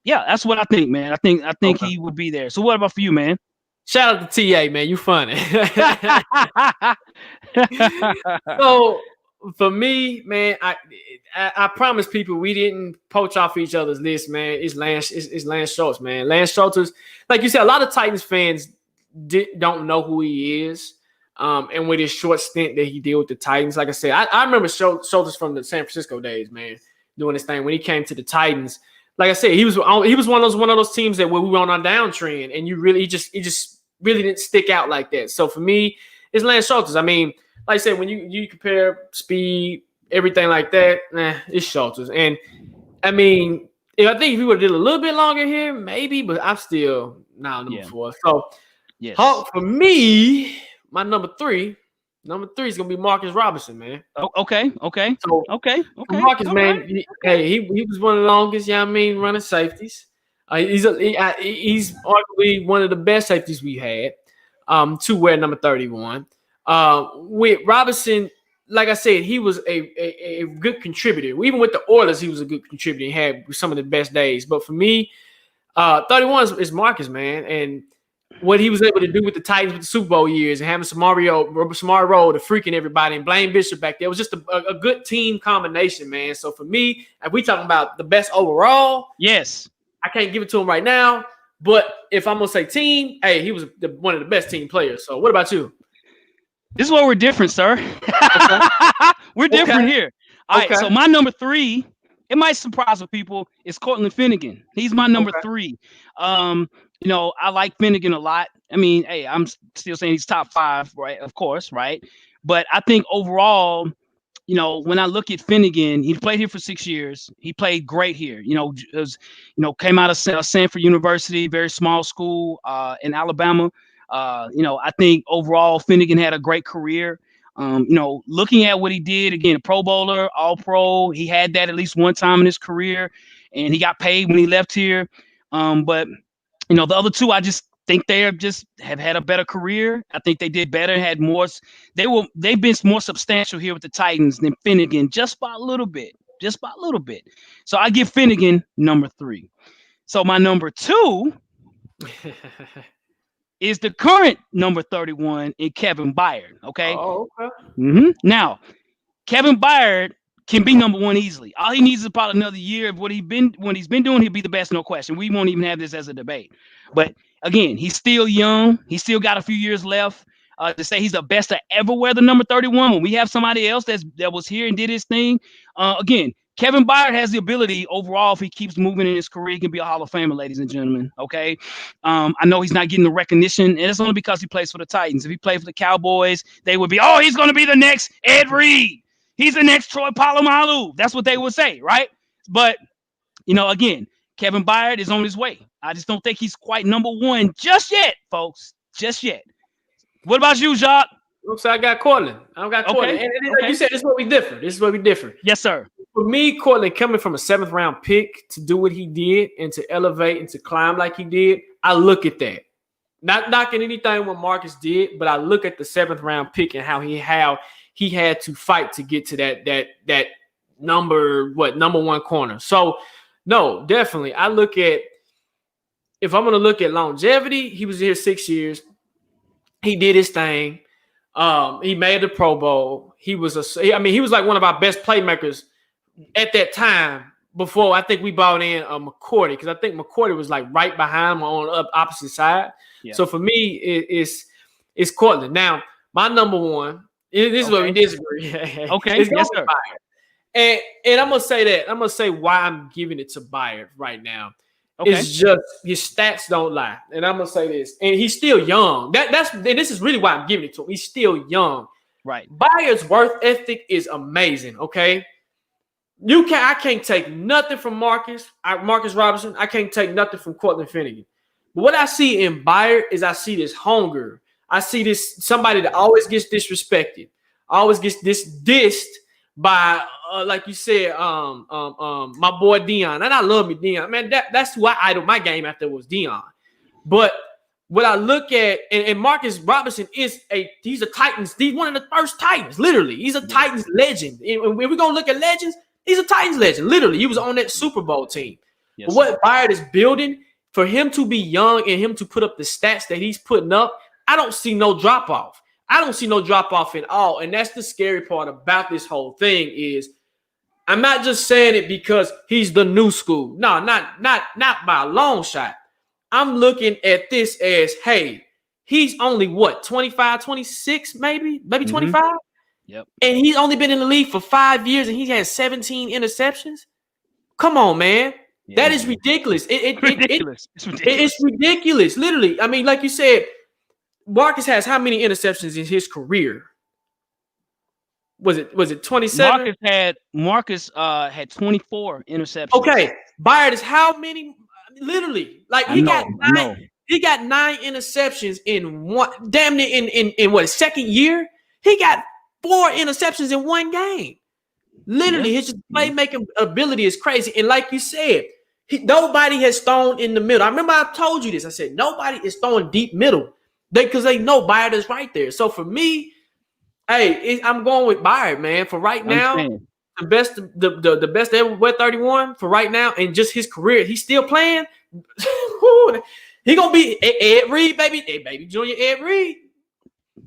that's what I think, man. I think he would be there. So what about for you, man? Shout out to TA, man. You funny. So for me, man, I promise people we didn't poach off each other's list, man. It's Lance Schultz, man. Lance Schulters, like you said, a lot of Titans fans don't know who he is. And with his short stint that he did with the Titans, like I said, I remember Schulters from the San Francisco days, man, doing this thing. When he came to the Titans, like I said, he was one of those teams that when we were on our downtrend, and he just really didn't stick out like that. So for me, it's Lance Schulters. I mean, like I said, when you compare speed, everything like that, it's Schulters. And I mean, I think if we would have did a little bit longer here, maybe, but I'm still number 4. So yes. For me, my number three is gonna be Marcus Robertson, man. Okay. So Marcus, all man, right. he was one of the longest, running safeties. He's arguably one of the best safeties we had. To wear number 31. With Robinson, like I said, he was a good contributor. Even with the Oilers, he was a good contributor. He had some of the best days. But for me, 31 is Marcus, man, and what he was able to do with the Titans with the Super Bowl years and having Samario to freaking everybody and Blaine Bishop back there. It was just a good team combination, man. So for me, if we talking about the best overall, yes, I can't give it to him right now. But if I'm gonna say team, hey, he was one of the best team players. So what about you? This is where we're different, sir. Okay. We're different here. All right. So my number 3, it might surprise some people, is Cortland Finnegan. He's my number 3. I like Finnegan a lot. I mean, hey, I'm still saying he's top 5, right? Of course, right? But I think overall, when I look at Finnegan, he played here for 6 years. He played great here. Came out of Sanford University, very small school in Alabama. I think overall Finnegan had a great career. Looking at what he did, again, a Pro Bowler, All Pro, he had that at least one time in his career, and he got paid when he left here. But the other two, I just think they have had a better career. I think they did better, had more. They've been more substantial here with the Titans than Finnegan, just by a little bit. So I give Finnegan number 3. So my number 2 is the current number 31 in Kevin Byard. Okay. Oh, okay. Mm-hmm. Now, Kevin Byard can be number 1 easily. All he needs is about another year of what he's been doing. He'll be the best, no question. We won't even have this as a debate. But again, he's still young. He's still got a few years left. To say he's the best to ever wear the number 31 when we have somebody else that was here and did his thing. Again, Kevin Byard has the ability overall, if he keeps moving in his career, he can be a Hall of Famer, ladies and gentlemen. Okay. I know he's not getting the recognition, and it's only because he plays for the Titans. If he played for the Cowboys, they would be, he's going to be the next Ed Reed. He's the next Troy Polamalu. That's what they would say, right? But, again, Kevin Byard is on his way. I just don't think he's quite number 1 just yet, folks. Just yet. What about you, Jacques? So I got Cortland. Cortland. And like you said, this is where we differ. Yes, sir. For me, Cortland coming from a 7th round pick to do what he did and to elevate and to climb like he did, I look at that. Not knocking anything what Marcus did, but I look at the 7th round pick and how he had to fight to get to that number 1 corner. So no, definitely. I look at, if I'm going to look at longevity, he was here 6 years. He did his thing. He made the Pro Bowl. He was like one of our best playmakers at that time before I think we brought in McCourty, because I think McCourty was like right behind him on the opposite side. Yeah. So for me, it's Cortland. Now, my number 1, this is where we disagree. Okay, yes, sir. And I'm going to say that. I'm going to say why I'm giving it to Byard right now. Okay. It's just his stats don't lie. And I'm going to say this. And he's still young. This is really why I'm giving it to him. He's still young. Right. Byard's work ethic is amazing, okay? I can't take nothing from Marcus Robertson. I can't take nothing from Cortland Finnegan. But what I see in Byard is I see this hunger. I see this somebody that always gets disrespected, always gets dissed by, like you said, my boy Dion. And I love me, Dion. Man, that's who I idol my game after was Dion. But what I look at, and Marcus Robertson he's a Titans. He's one of the first Titans, literally. He's a Titans legend. And when we're going to look at legends, he's a Titans legend. Literally, he was on that Super Bowl team. Yes, but what Byard is building for him to be young and him to put up the stats that he's putting up, I don't see no drop off. I don't see no drop off at all. And that's the scary part about this whole thing is I'm not just saying it because he's the new school. No, not by a long shot. I'm looking at this as, hey, he's only what, 25, 26, maybe 25? Yep. And he's only been in the league for 5 years and he has 17 interceptions. Come on, man. Yeah. That is ridiculous. It's ridiculous. It's ridiculous. Literally. I mean, like you said, Marcus has how many interceptions in his career? Was it 27? Marcus had 24 interceptions. Okay. Byard is how many? Literally. Like he got 9 interceptions in one damn near in what, second year? He got 4 interceptions in one game. Literally, his playmaking ability is crazy. And like you said, nobody has thrown in the middle. I remember I told you this. I said nobody is throwing deep middle because they know Byard is right there. So for me, hey, I'm going with Byard, man. For right now, the best ever wear 31 for right now, and just his career, he's still playing. He gonna be Ed Reed, baby. Hey, baby, Junior Ed Reed.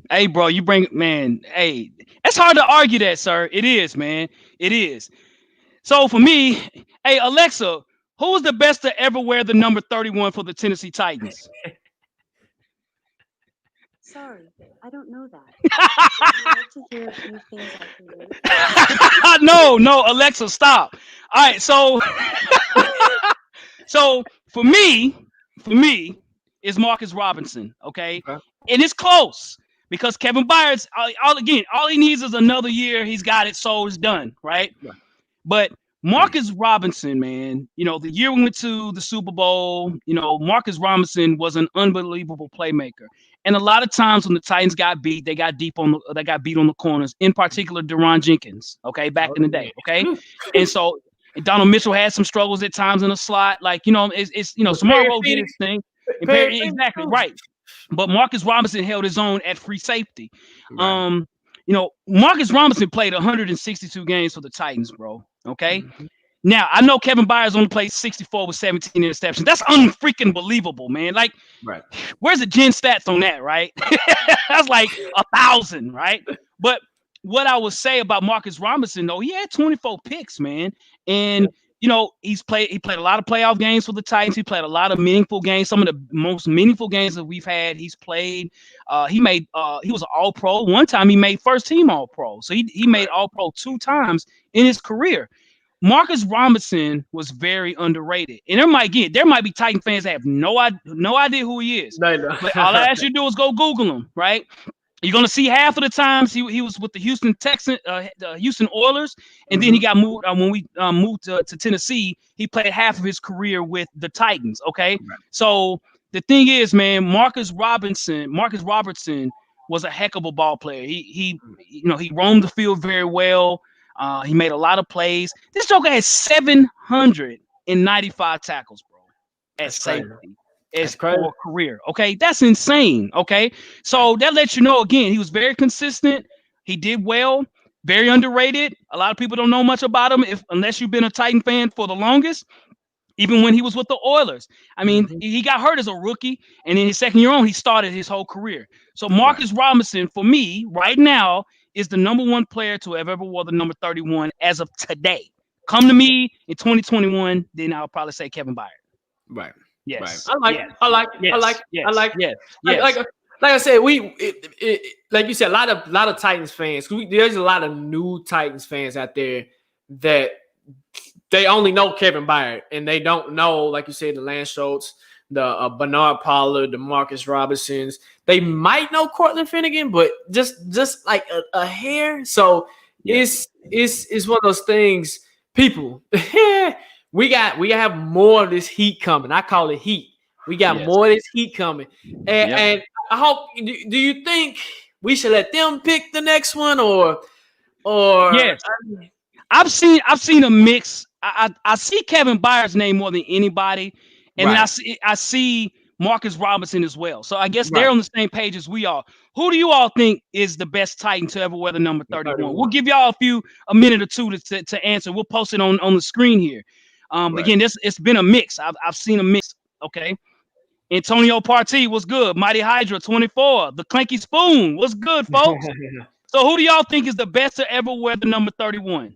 Hey, bro, you bring man. Hey, it's hard to argue that, sir. It is, man. It is. So for me, hey, Alexa, who was the best to ever wear the number 31 for the Tennessee Titans? Sorry, I don't know that. I'd like to hear a few things I can do. No, Alexa, stop. All right, so so for me, is Marcus Robertson, okay? And it's close. Because Kevin Byard, all he needs is another year. He's got it, so it's done, right? But Marcus Robinson, man, the year we went to the Super Bowl, Marcus Robinson was an unbelievable playmaker. And a lot of times when the Titans got beat, they got beat on the corners, in particular Deron Jenkins, okay, back in the day, okay? And so Donald Mitchell had some struggles at times in the slot. Like, Samaro did his thing. Exactly, right. But Marcus Robinson held his own at free safety. Right. Marcus Robinson played 162 games for the Titans, bro. Okay. Now I know Kevin Byard's only played 64 with 17 interceptions. That's unfreaking believable, man. Like, where's the gen stats on that, right? That's like 1,000, right? But what I would say about Marcus Robinson, though, he had 24 picks, man, and he played a lot of playoff games for the Titans. He played a lot of meaningful games. Some of the most meaningful games that we've had, he's played. He was an All-Pro. One time he made first team All-Pro. So he made All-Pro 2 times in his career. Marcus Robinson was very underrated. And there might be Titan fans that have no idea who he is. No. But all I ask you to do is go Google him, right? You're gonna see half of the times he was with the Houston Oilers, and then he got moved when we moved to Tennessee. He played half of his career with the Titans. Okay, so the thing is, man, Marcus Robertson was a heck of a ball player. He roamed the field very well. He made a lot of plays. This joker has 795 tackles, bro, at safety. As for career, okay, that's insane. Okay, so that lets you know again he was very consistent. He did well, very underrated. A lot of people don't know much about him unless you've been a Titan fan for the longest. Even when he was with the Oilers, I mean, he got hurt as a rookie, and in his second year on, he started his whole career. So Marcus Robinson, for me, right now, is the number 1 player to have ever wore the number 31 as of today. Come to me in 2021, then I'll probably say Kevin Byard. Right. Yes. Right. I like it. I like it. Yes. Like I said, like you said, a lot of Titans fans. There's a lot of new Titans fans out there that they only know Kevin Byard and they don't know, like you said, the Lance Schultz, the Bernard Pollard, the Marcus Robinsons. They might know Cortland Finnegan, but just like a hair. So it's one of those things. People. We have more of this heat coming. I call it heat. We got more of this heat coming. And I hope. Do you think we should let them pick the next one, or? Yes. I've seen a mix. I see Kevin Byard's name more than anybody, and then I see Marcus Robinson as well. So I guess they're on the same page as we are. Who do you all think is the best Titan to ever wear the number 31? We'll give y'all a minute or two to answer. We'll post it on the screen here. Again, it's been a mix. I've seen a mix Okay. Antonio Partee, what's good? Mighty Hydra, 24. The Clanky Spoon, what's good, folks? So who do y'all think is the best to ever wear the number 31?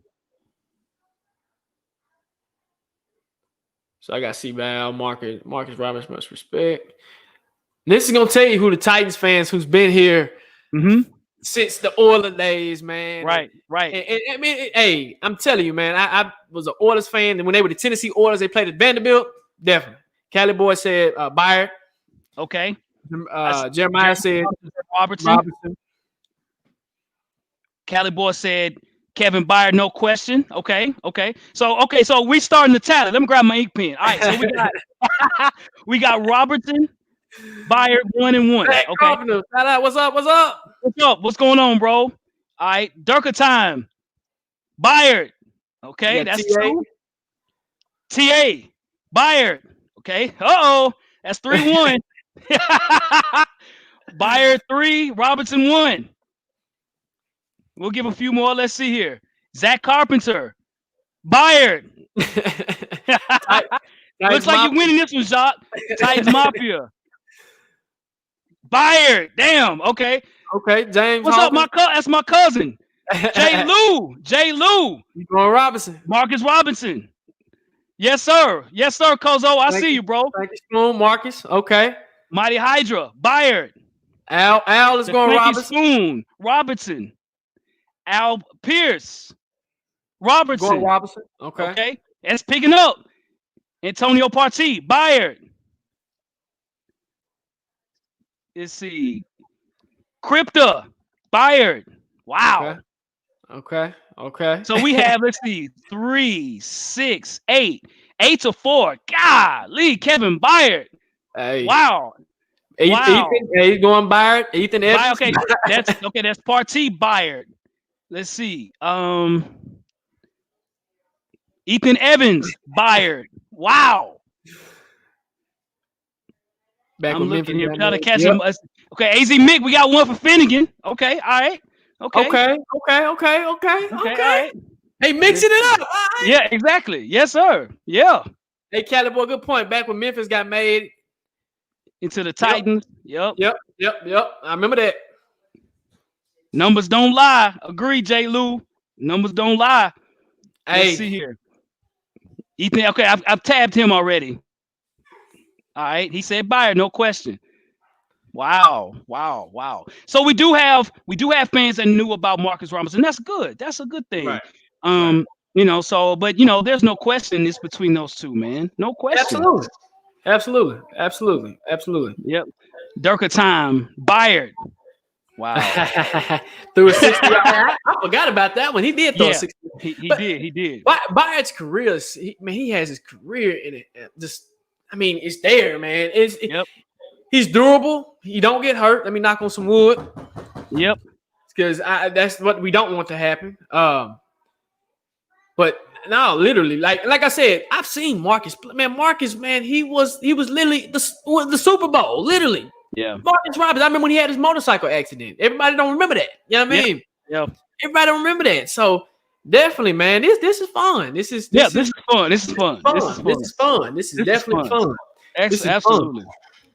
So I got C-Val, Marcus Roberts, much respect. And this is going to tell you who the Titans fans who's been here since the Oilers days, man. Right. And I mean, hey, I'm telling you, man, I was an Oilers fan. And when they were the Tennessee Oilers, they played at Vanderbilt. Definitely. Cali Boy said Byard. Okay. Jeremiah said Robertson. Cali Boy said Kevin Byard, no question. Okay. So we starting to tally. Let me grab my ink pen. All right. So we got Robertson, Byard, 1 and 1. Okay. What's up? What's going on, bro? All right. Durka time. Byard. Okay, that's TA. 2. TA. Byard. Okay. That's 3-1. Byard 3, Robertson 1. We'll give a few more. Let's see here. Zach Carpenter. Byard. Looks like you're winning this one, Jacques. Titans Mafia. Byard. Damn. Okay. James. What's up, that's my cousin. Jay Lou. You going Robinson? Marcus Robinson. Yes, sir. Kozo. I see you, bro. Thank you, Spoon. Marcus. Okay. Mighty Hydra. Byard. Al is going Robinson. Spoon. Robertson. Al Pierce. Robertson. Going Robinson. Okay. That's picking up. Antonio Partee. Byard. Let's see. Crypta. Byard. Wow. Okay. So we have, let's see, 3, 6, 8. 8 to 4. Golly, Kevin Byard. Hey. Wow. Ethan, he's going Byard. Ethan Evans. Okay, that's Partee Byard. Let's see. Ethan Evans, Byard. Wow. I'm looking here. Trying to catch him. Okay, AZ Mick, we got 1 for Finnegan. Okay, all right. Okay. All right. Hey, mixing it up. Right. Yeah, exactly. Yes, sir. Yeah. Hey, Cali Boy, good point. Back when Memphis got made into the Titans. Yep. I remember that. Numbers don't lie. Agree, J. Lou. Numbers don't lie. Hey. Let's see here. Ethan, okay, I've tabbed him already. All right. He said Byard, no question. Wow. So we do have fans that knew about Marcus Robertson. That's good. That's a good thing. Right. But there's no question it's between those two, man. No question. Absolutely. Yep. Durka time. Byard. Wow. Threw a 60. I forgot about that one. He did throw a 60. He did. Byard's career, he has his career in it. It's there, man. He's durable. He don't get hurt. Let me knock on some wood. Yep. Because that's what we don't want to happen. But no, literally, like I said, I've seen Marcus. Man, Marcus, man, he was literally the Super Bowl, literally. Yeah. Marcus Roberts. I remember when he had his motorcycle accident. Everybody don't remember that. You know what I mean? Yeah. Everybody don't remember that. So definitely, man, this is fun. This is fun. This is fun. This is definitely fun. Absolutely.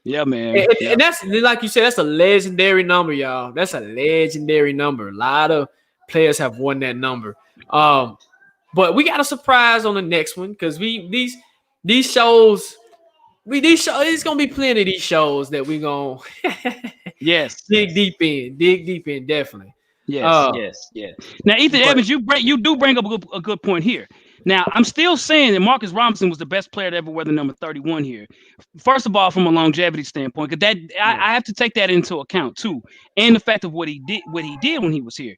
Yeah, man. And that's, like you said, that's a legendary number, y'all. That's a legendary number. A lot of players have won that number. But we got a surprise on the next one because these shows, it's gonna be plenty of these shows that we gonna dig deep in, definitely. Yes. Now, Ethan Evans, you do bring up a good point here. Now, I'm still saying that Marcus Robinson was the best player to ever wear the number 31 here. First of all, from a longevity standpoint, because I have to take that into account too, and the fact of what he did when he was here.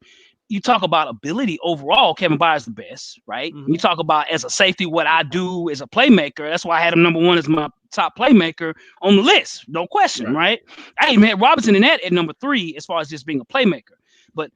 You talk about ability overall, Kevin Byard's the best, right? Mm-hmm. You talk about as a safety, what I do as a playmaker. That's why I had him number 1 as my top playmaker on the list, no question, right? I even had Robertson in that at number 3 as far as just being a playmaker. But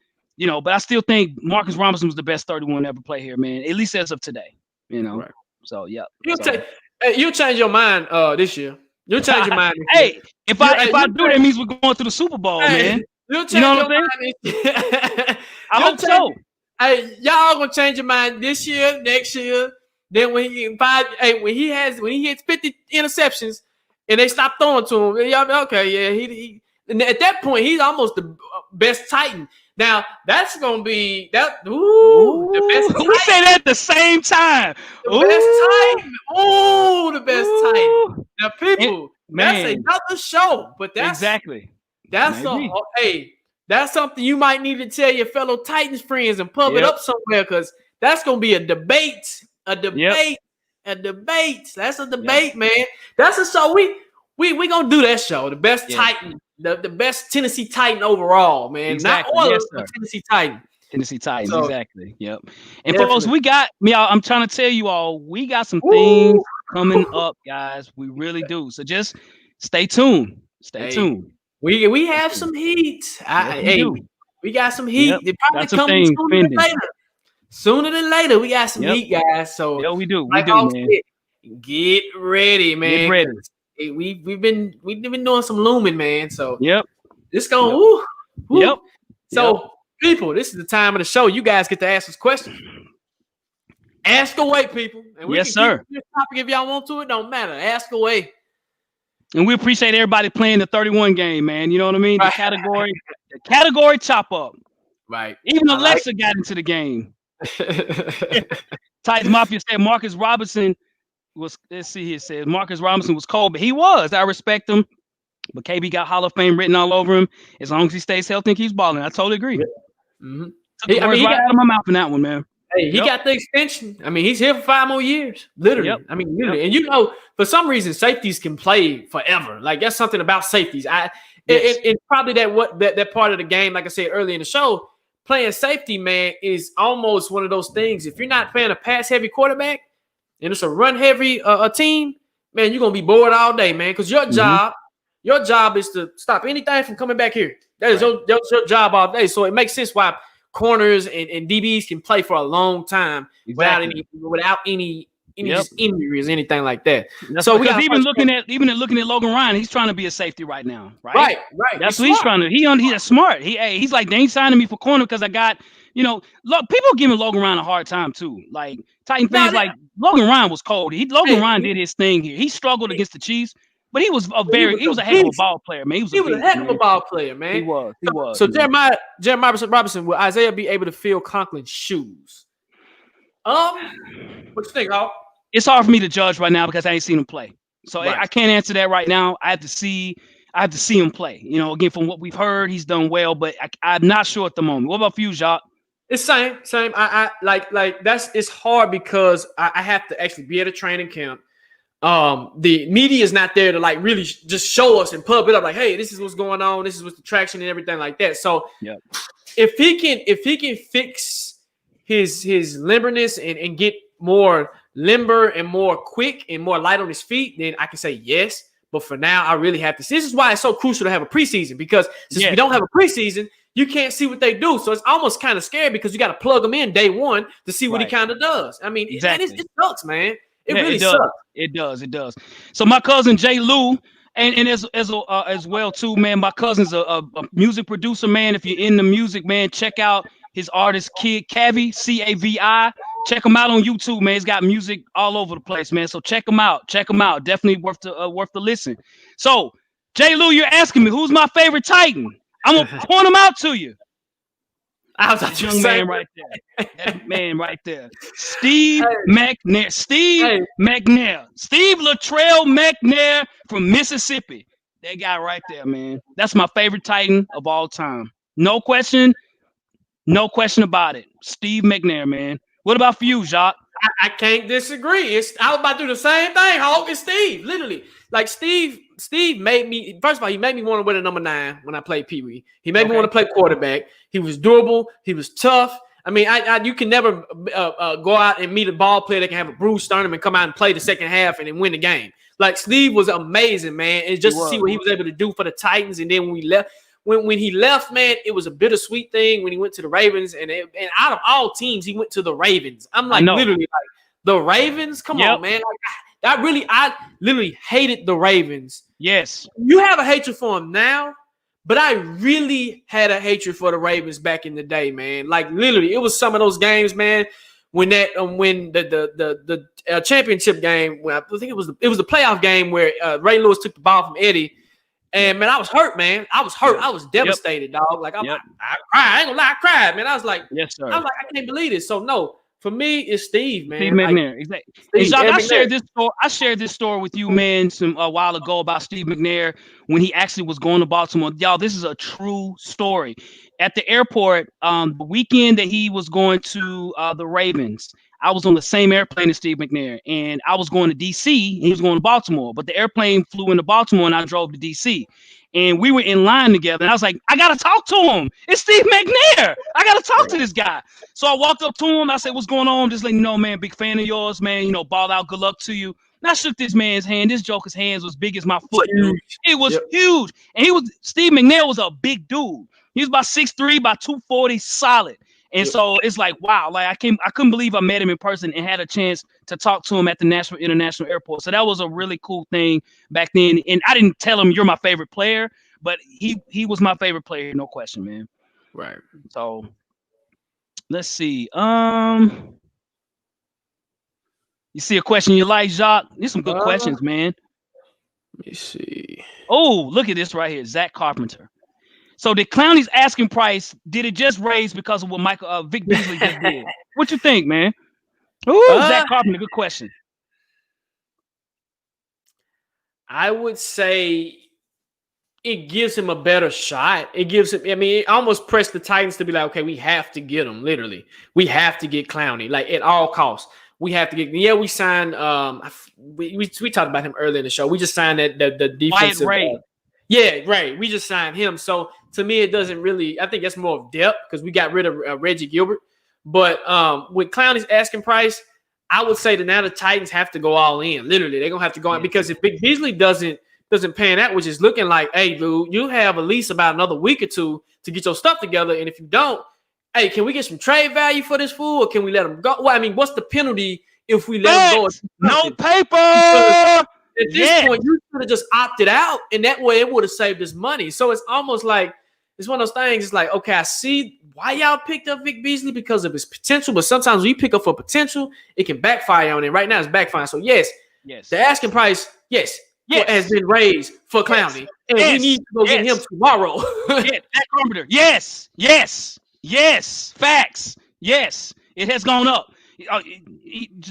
I still think Marcus Robinson was the best 31 ever play here, man. At least as of today, Right. So yeah. You'll change your mind this year. You'll change your mind. Hey, if I do, that means we're going to the Super Bowl, man. You'll change your mind. I hope so. Hey, y'all gonna change your mind this year, next year. Then when he hits 50 interceptions, and they stopped throwing to him. Yeah, okay, yeah, he and at that point he's almost the best Titan. Now that's gonna be that. The best Titan. We say that at the same time. The best Titan. Oh, the best Titan. Now, people, that's another show, but that's exactly. That's that's something you might need to tell your fellow Titans friends and pub it up somewhere, because that's gonna be a debate. A debate. That's a debate, man. That's a show. We gonna do that show. The best Titan, the best Tennessee Titan overall, man. Exactly. Not all of Tennessee Titan. Tennessee Titans, exactly. Yep. And folks, we got I'm trying to tell you all, we got some things coming up, guys. We really do. So just stay tuned. Stay tuned. We have some heat. We got some heat. It probably comes sooner than later. Sooner than later, we got some heat, guys. So we do. Like we do, man. Get ready, man. Get ready. We've been doing some looming, man. So it's going. So people, this is the time of the show. You guys get to ask us questions. Ask away, people. And we can keep this topic if y'all want to. It don't matter. Ask away. And we appreciate everybody playing the 31 game, man. You know what I mean? The category chop up. Right. Even Alexa got into the game. Titans Mafia said Marcus Robertson was. Let's see here. It says Marcus Robinson was cold, but he was. I respect him. But KB got Hall of Fame written all over him. As long as he stays healthy and keeps balling, I totally agree. Mm-hmm. He got out of my mouth in that one, man. Hey, he got the extension. I mean, he's here for 5 more years, literally. I mean, literally. And you know, for some reason, safeties can play forever. Like that's something about safeties. It's probably that part of the game. Like I said earlier in the show, playing safety, man, is almost one of those things. If you're not playing a pass-heavy quarterback and it's a run-heavy team, man, you're gonna be bored all day, man. Because your job is to stop anything from coming back here. That is your job all day. So it makes sense why corners and DBs can play for a long time without any just injuries, anything like that. So because even looking at Logan Ryan, he's trying to be a safety right now, right? Right. That's what he's trying to. He's smart. He's like, they ain't signing me for corner because I got, look, people giving Logan Ryan a hard time too. Like Titan fans, Logan Ryan was cold. Logan Ryan did his thing here. He struggled against the Chiefs. But he was a heck of a ball player, man. He was a heck of a ball player, man. He was. So Jeremiah Robinson, will Isaiah be able to fill Conklin's shoes? What you think, Hawk? It's hard for me to judge right now because I ain't seen him play. So I can't answer that right now. I have to see him play. Again, from what we've heard, he's done well, but I'm not sure at the moment. What about for you, Jacques? It's same. I like it's hard because I have to actually be at a training camp. The media is not there to like really just show us and pub it up like, hey, this is what's going on, this is what's the traction and everything like that. So if he can fix his limberness and get more limber and more quick and more light on his feet, then I can say yes. But for now, I really have to see. This is why it's so crucial to have a preseason, because since we don't have a preseason, you can't see what they do. So it's almost kind of scary because you got to plug him in day one to see what he kind of does. I mean, it sucks, man. It really sucks. It does. So my cousin Jay Lou, and as well too, man. My cousin's a music producer, man. If you're in the music, man, check out his artist Kid Cavi, Cavi. Check him out on YouTube, man. He's got music all over the place, man. So check him out. Definitely worth the listen. So Jay Lou, you're asking me who's my favorite Titan. I'm gonna point him out to you. I was that young man right there. That man right there. Steve McNair. Steve Latrell McNair from Mississippi. That guy right there, man. That's my favorite Titan of all time. No question about it. Steve McNair, man. What about for you, Jacques? I can't disagree. I was about to do the same thing, Hawk, and Steve. Literally. Like Steve made me, first of all, he made me want to wear the number 9 when I played Pee Wee. He made me want to play quarterback. He was durable. He was tough. I mean, you can never go out and meet a ball player that can have a bruised sternum and come out and play the second half and then win the game. Like Steve was amazing, man. And just to see what he was able to do for the Titans. And then when we left, when he left, man, it was a bittersweet thing when he went to the Ravens. And out of all teams, he went to the Ravens. I'm like, literally, like the Ravens. Come on, man. Like, I literally hated the Ravens. Yes. You have a hatred for them now, but I really had a hatred for the Ravens back in the day, man. Like literally, it was some of those games, man, when the championship game, when I think it was the playoff game where Ray Lewis took the ball from Eddie, and man, I was hurt, man. I was hurt. I was devastated, dog. Like I cried. I ain't gonna lie, I cried, man. I was like, yes, sir. I was like, I can't believe it. So no, for me, it's Steve, man. Steve McNair, exactly. And Jacques, I shared this story with you, man, a while ago about Steve McNair when he actually was going to Baltimore. Y'all, this is a true story. At the airport, the weekend that he was going to the Ravens, I was on the same airplane as Steve McNair, and I was going to D.C. and he was going to Baltimore. But the airplane flew into Baltimore, and I drove to D.C. And we were in line together, and I was like, I gotta talk to him. It's Steve McNair. I gotta talk to this guy. So I walked up to him. I said, "What's going on? Just letting you know, man. Big fan of yours, man. You know, ball out. Good luck to you." And I shook this man's hand. This joker's hands was big as my foot, dude. It was huge, and Steve McNair was a big dude. He was about 6'3", about 240, solid. And so it's like, wow, like I couldn't believe I met him in person and had a chance to talk to him at the Nashville International Airport. So that was a really cool thing back then. And I didn't tell him you're my favorite player, but he was my favorite player, no question, man. Right. So let's see. You see a question you like, Jacques? These some good questions, man. Let me see. Oh, look at this right here, Zach Carpenter. So did Clowney's asking price, did it just raise because of what Vic Beasley just did? What you think, man? Ooh, Zach Carpenter, good question. I would say it gives him a better shot. It gives him, I mean, it almost pressed the Titans to be like, okay, we have to get him, literally. We have to get Clowney, like at all costs. We have to get, we signed, we talked about him earlier in the show. We just signed the defensive. Yeah, right. We just signed him. So to me, it doesn't really, I think that's more of depth because we got rid of Reggie Gilbert. But with Clowney's asking price, I would say that now the Titans have to go all in. Literally, they're going to have to go in because if Vic Beasley doesn't pan out, which is looking like, hey, dude, you have at least about another week or two to get your stuff together. And if you don't, hey, can we get some trade value for this fool or can we let him go? Well, I mean, what's the penalty if we let him go? No paper. At this point, you should have just opted out, and that way it would have saved us money. So it's almost like it's one of those things. It's like, okay, I see why y'all picked up Vic Beasley because of his potential, but sometimes when you pick up for potential, it can backfire on it. Right now, it's backfiring. So yes, the asking price, has been raised for Clowney, and we need to go get him tomorrow. Yes, facts. Yes, it has gone up.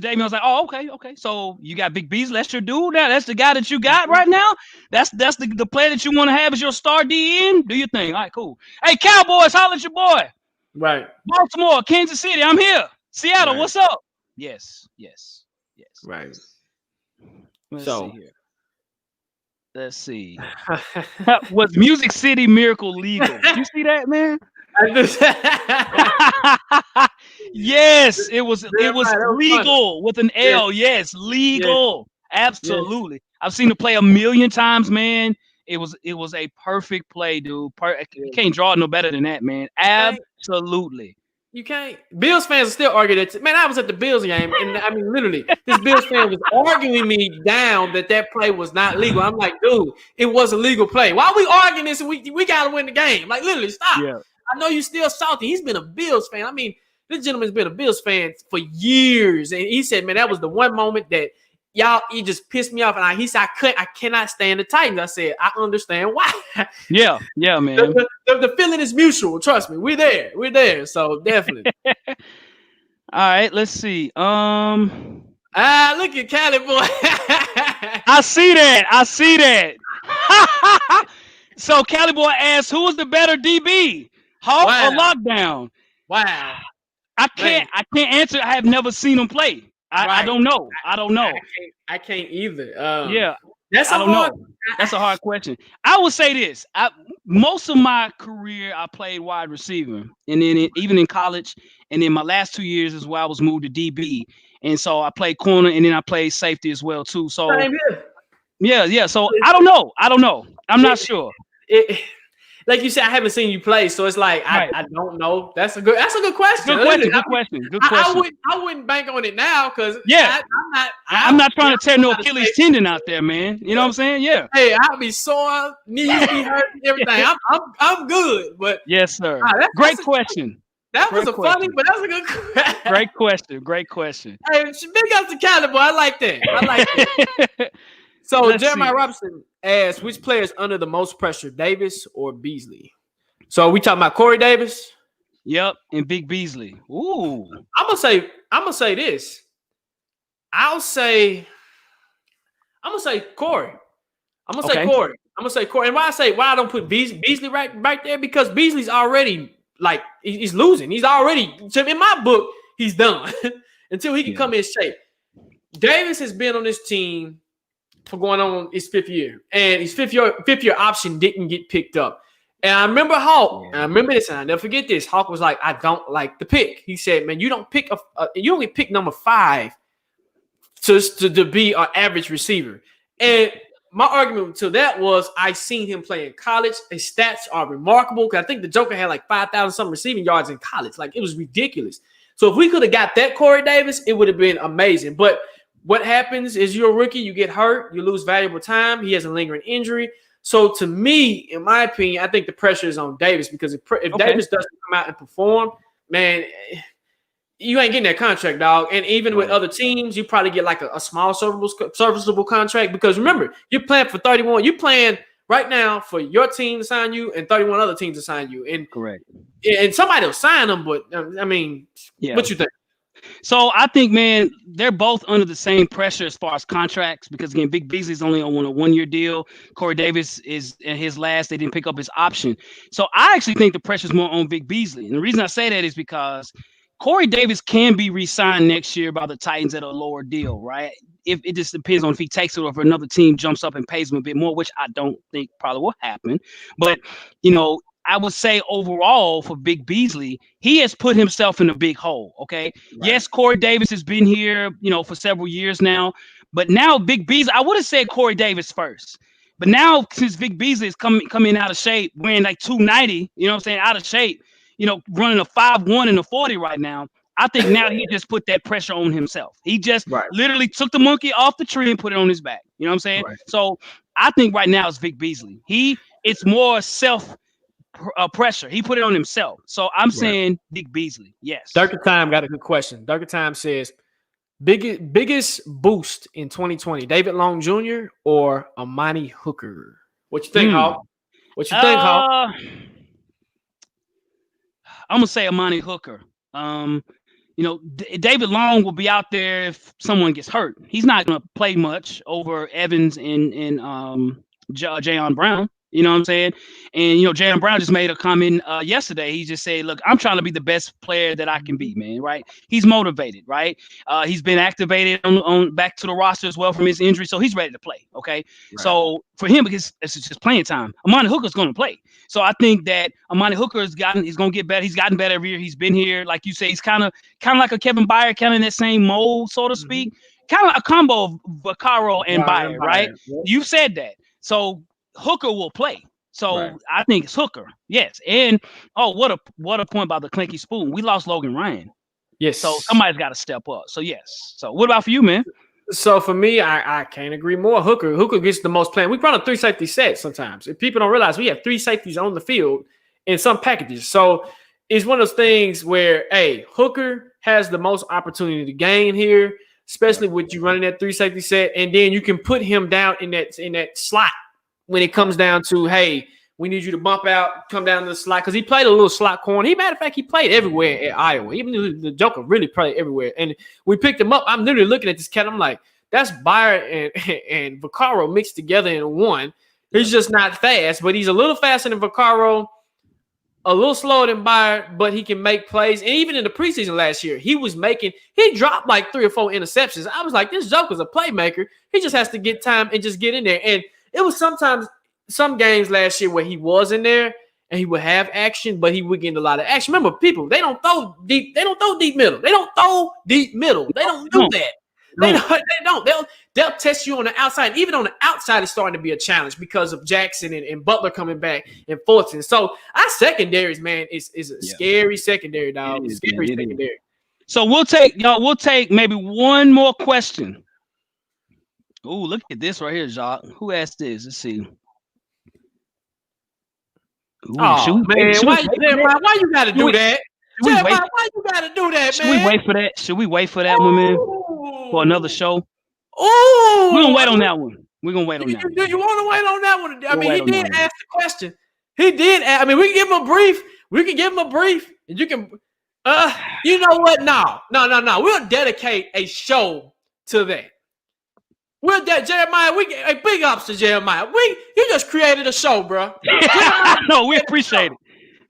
Damien was like, "Oh, okay. So you got Vic Beasley. That's your dude now. That's the guy that you got right now. That's the player that you want to have as your star DN. Do your thing. All right, cool. Hey, Cowboys, holla at your boy. Right. Baltimore, Kansas City. I'm here. Seattle, what's up? Yes. Right. Let's see. Was Music City Miracle legal? Did you see that, man? Yes, it was legal with an L. Yes, legal. Absolutely. I've seen the play a million times, man. It was a perfect play, dude. You can't draw no better than that, man. Absolutely. You can't. Bills fans still argue that. Man, I was at the Bills game, and I mean, literally, this Bills fan was arguing me down that play was not legal. I'm like, dude, it was a legal play. Why are we arguing this? And we got to win the game. Like, literally, stop. Yeah. I know you still salty. He's been a Bills fan. I mean, this gentleman's been a Bills fan for years, and he said, man, that was the one moment that he just pissed me off. And he said, I cannot stand the Titans. I said, I understand why. Yeah, man. The feeling is mutual. Trust me, we're there. So definitely. All right, let's see. Look at Cali boy. I see that. So Cali boy asked, who was the better DB, Hawk or Lockdown? Wow. I can't answer. I have never seen him play. I don't know. I can't either. That's a hard question. I would say this. Most of my career, I played wide receiver, and then even in college, and then my last 2 years is where I was moved to DB, and so I played corner, and then I played safety as well too. So yeah. So I don't know. I'm not sure. Like you said, I haven't seen you play, so it's like I don't know. That's a good question. Good question. I wouldn't bank on it now because I'm not trying to tear no Achilles tendon out there, man. You know what I'm saying? Yeah. Hey, I'll be sore, knees be hurt, everything. I'm good, but yes, sir. Great question. That was funny, but that was a good question. Great question. Great question. Hey, big up to Cali, boy. I like that. So Let's Jeremiah see. Robertson asked, which player is under the most pressure, Davis or Beasley? So we talking about Corey Davis? Yep, and Vic Beasley. Ooh. I'm gonna say this. I'm gonna say Corey. I'm gonna say Corey. And why I don't put Beasley right there? Because Beasley's already like he's losing. He's already, in my book, he's done until he can come in shape. Davis has been on this team for going on his 5th year, and his fifth year option didn't get picked up. And I remember Hawk, and I remember this, and I never forget this. Hawk was like, "I don't like the pick." He said, "Man, you don't pick you only pick number 5 to be an average receiver." And my argument to that was I seen him play in college. His stats are remarkable because I think the Joker had like 5,000 something receiving yards in college. Like, it was ridiculous. So if we could have got that Corey Davis, it would have been amazing. But what happens is you're a rookie, you get hurt, you lose valuable time. He has a lingering injury. So to me, in my opinion, I think the pressure is on Davis because if Davis doesn't come out and perform, man, you ain't getting that contract, dog. And even with other teams, you probably get like a small serviceable contract because remember, you're playing for 31. You're playing right now for your team to sign you and 31 other teams to sign you. And correct. And somebody will sign them, but I mean, what you think? So I think, man, they're both under the same pressure as far as contracts because, again, Vic Beasley's only on a 1-year deal. Corey Davis is in his last. They didn't pick up his option. So I actually think the pressure's more on Vic Beasley. And the reason I say that is because Corey Davis can be re-signed next year by the Titans at a lower deal, right? If it just depends on if he takes it or if another team jumps up and pays him a bit more, which I don't think probably will happen. But, I would say overall for Vic Beasley, he has put himself in a big hole. Okay. Right. Yes, Corey Davis has been here, for several years now. But now Vic Beasley, I would have said Corey Davis first. But now since Vic Beasley is coming out of shape, wearing like 290, out of shape, running a 5.1 and a 40 right now. I think now he just put that pressure on himself. He just literally took the monkey off the tree and put it on his back. You know what I'm saying? Right. So I think right now it's Vic Beasley. It's more self pressure. He put it on himself. So I'm saying Vic Beasley. Yes. Durkin Time got a good question. Durkin Time says, biggest boost in 2020, David Long Jr. or Amani Hooker? What you think, Hawk? What you think, Hawk? I'm gonna say Amani Hooker. David Long will be out there if someone gets hurt. He's not gonna play much over Evans and Jayon Brown. You know what I'm saying? And, Jayon Brown just made a comment yesterday. He just said, look, I'm trying to be the best player that I can be, man, right? He's motivated, right? He's been activated on back to the roster as well from his injury, so he's ready to play, okay? Right. So for him, because it's just playing time, Amani Hooker's going to play. So I think that Amani Hooker he's going to get better. He's gotten better every year. He's been here. Like you say, he's kind of like a Kevin Byard, kind of in that same mold, so to speak. Kind of a combo of Vaccaro and Byard, right? Yep. You said that. So Hooker will play. So I think it's Hooker. Yes. And what a point by the Clinky Spoon. We lost Logan Ryan. Yes. So somebody's got to step up. So yes. So what about for you, man? So for me, I can't agree more. Hooker gets the most playing. We run a 3 safety set sometimes. If people don't realize we have 3 safeties on the field in some packages. So it's one of those things where, hey, Hooker has the most opportunity to gain here, especially with you running that 3 safety set, and then you can put him down in that slot. When it comes down to, hey, we need you to bump out, come down to the slot, because he played a little slot corner. Matter of fact, he played everywhere at Iowa. Even the Joker really played everywhere. And we picked him up. I'm literally looking at this cat. I'm like, that's Byard and Vaccaro mixed together in one. He's just not fast, but he's a little faster than Vaccaro, a little slower than Byard, but he can make plays. And even in the preseason last year, he dropped like 3 or 4 interceptions. I was like, this Joker's a playmaker. He just has to get time and just get in there. And it was sometimes some games last year where he was in there and he would have action, but he would get a lot of action. Remember, people, they don't throw deep middle. They don't throw deep middle. They don't do that. They don't. They'll test you on the outside. Even on the outside, it's starting to be a challenge because of Jackson and Butler coming back and Fulton. So our secondaries, man, is a scary secondary, dog. Scary secondary. So we'll take maybe one more question. Oh, look at this right here, Jacques. Who asked this? Let's see. Ooh, man, why you got to do that? Jeremiah, why you gotta do that, Should man? we wait for that? Should we wait for that one, man? For another show? Oh, We're gonna wait on that one. We're gonna wait on that one. Do you want to wait on that one? I mean, We'll he did ask the question. He did. I mean, we can give him a brief. And you can. You know what? No. We'll dedicate a show to that. Jeremiah. Big ups to Jeremiah. You just created a show, bro. No, we appreciate it.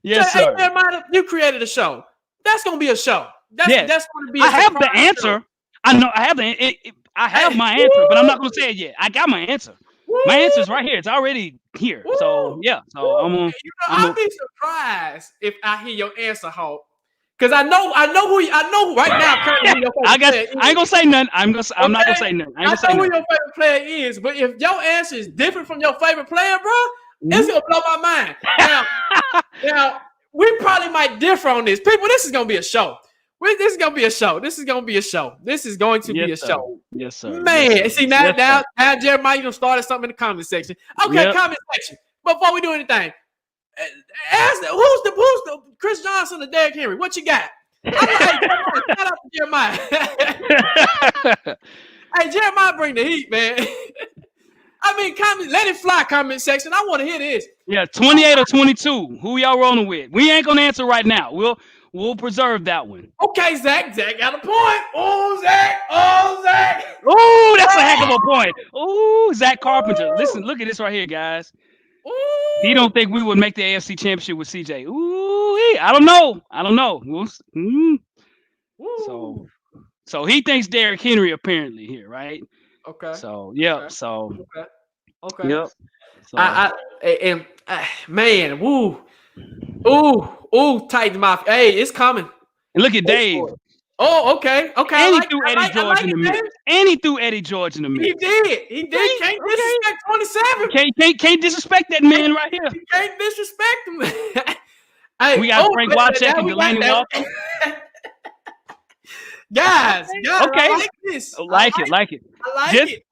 Yes, sir. Jeremiah, you created a show. That's gonna be a show. That's going to be. I have the answer. I know. I have I have my answer, but I'm not gonna say it yet. I got my answer. My answer's right here. It's already here. So yeah. So I'll be surprised if I hear your answer, Hulk. Because I know right now. Currently I ain't gonna say nothing. I'm not gonna say nothing. I know who your favorite player is, but if your answer is different from your favorite player, bro, it's gonna blow my mind. Now we probably might differ on this. People, this is gonna be a show. This is gonna be a show. This is going to be a show. Yes, sir. Man, yes, see now, Jeremiah, you done started something in the comment section. Okay, comment section. Before we do anything, ask who's the Chris Johnson or Derrick Henry? What you got? Shout out to Jeremiah. Hey, Jeremiah, bring the heat, man. I mean, let it fly. Comment section. I want to hear this. Yeah, 28 or 22. Who y'all rolling with? We ain't gonna answer right now. We'll preserve that one. Okay, Zach. Zach got a point. Oh, Zach. Oh, that's a heck of a point. Oh, Zach Carpenter. Listen, look at this right here, guys. Ooh. He don't think we would make the AFC Championship with CJ. Ooh, I don't know. So he thinks Derrick Henry apparently here, right? Okay. So yeah. Okay. So okay. Yep. So, man, woo. Ooh, tighten my. Hey, it's coming. And look at Dave. Oh, okay. And he threw Eddie George in the mix. And he threw Eddie George in the mix. He did. Can't disrespect 27. Can't disrespect that man right here. You can't disrespect him. Hey, we got Frank Wycheck and Delaney Walker. Guys, okay. I like this. I like it. I like it.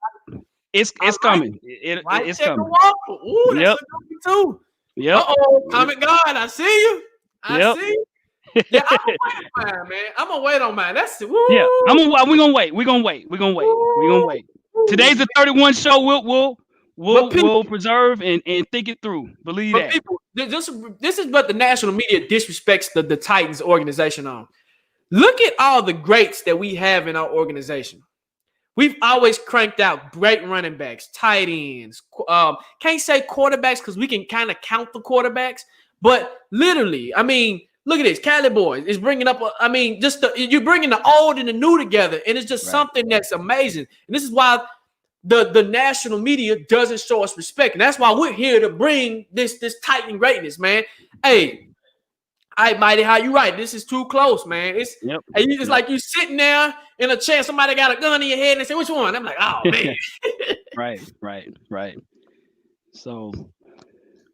It's coming. It's coming. Ooh, that's a good too. Yep. Uh-oh, comment God. I see you. I see you. Yeah, I'm gonna wait on mine, man. I'm gonna wait on mine. That's it. Woo. Yeah, we're gonna wait. We're gonna wait. Today's the 31 show. We'll preserve and think it through. Believe that. People, this is what the national media disrespects the Titans organization on. Look at all the greats that we have in our organization. We've always cranked out great running backs, tight ends. Can't say quarterbacks because we can kind of count the quarterbacks, but literally, I mean, look at this. Cali Boys is bringing up. You're bringing the old and the new together, and it's just something that's amazing. And this is why the national media doesn't show us respect, and that's why we're here to bring this Titan greatness, man. Hey. All right, Mighty, how you right? This is too close, man. It's like you sitting there in a chair. Somebody got a gun in your head and they say, "Which one?" I'm like, "Oh man." Right. So,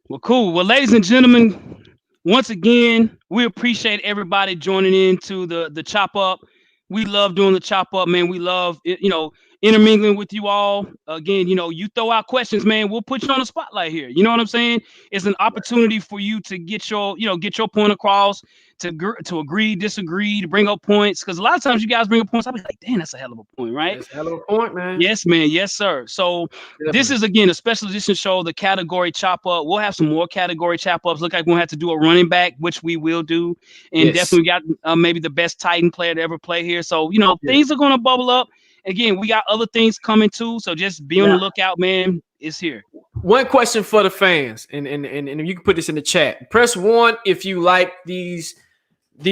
well, cool. Well, ladies and gentlemen, once again, we appreciate everybody joining into the chop up. We love doing the chop up, man. We love intermingling with you all. Again, you throw out questions, man. We'll put you on the spotlight here. You know what I'm saying? It's an opportunity for you to get your point across, to agree, disagree, to bring up points. Because a lot of times you guys bring up points, I'll be like, "Damn, that's a hell of a point, right?" That's a hell of a point, man. Yes, man. Yes, sir. So this is again a special edition show, the category chop up. We'll have some more category chop ups. Look like we'll have to do a running back, which we will do, and definitely got maybe the best Titan player to ever play here. So things are gonna bubble up. Again, we got other things coming too, so just be on the lookout, man. It's here. One question for the fans, and you can put this in the chat. Press 1 if you like these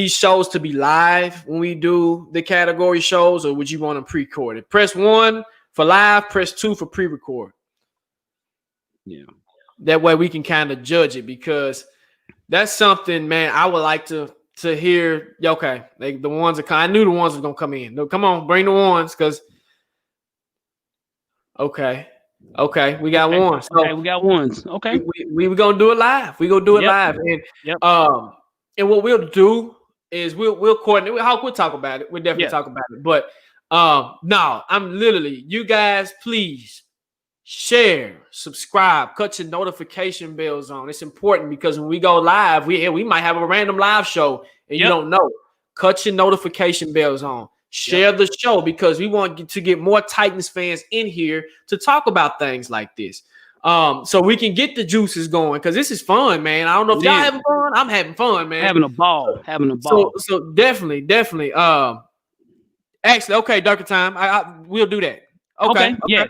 shows to be live when we do the category shows, or would you want them pre-recorded? Press 1 for live. Press 2 for pre-record. Yeah, that way we can kind of judge it, because that's something, man. I would like to hear. Okay, the ones are I knew the ones were gonna come in. No, come on, bring the ones, because okay, we got ones. So we got ones. Okay, we were gonna do it live. We gonna do it live, and what we'll do is we'll coordinate. We'll talk about it. We'll definitely talk about it. But no, I'm literally, you guys, please share, subscribe, cut your notification bells on. It's important because when we go live, we might have a random live show and you don't know. Cut your notification bells on. Share the show because we want to get more Titans fans in here to talk about things like this. So we can get the juices going because this is fun, man. I don't know if y'all having fun. I'm having fun, man. Having a ball. So definitely. Actually, okay, Darker Time. We'll do that. Okay. Yeah.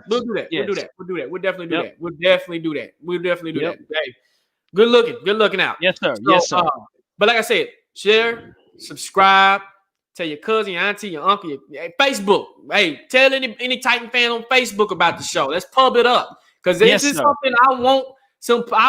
We'll do that. We'll do that. We'll definitely do that. We'll definitely do that. Hey, good looking out. Yes, sir. But like I said, share, subscribe, tell your cousin, your auntie, your uncle, Facebook. Hey, tell any Titan fan on Facebook about the show. Let's pub it up. Because this is something I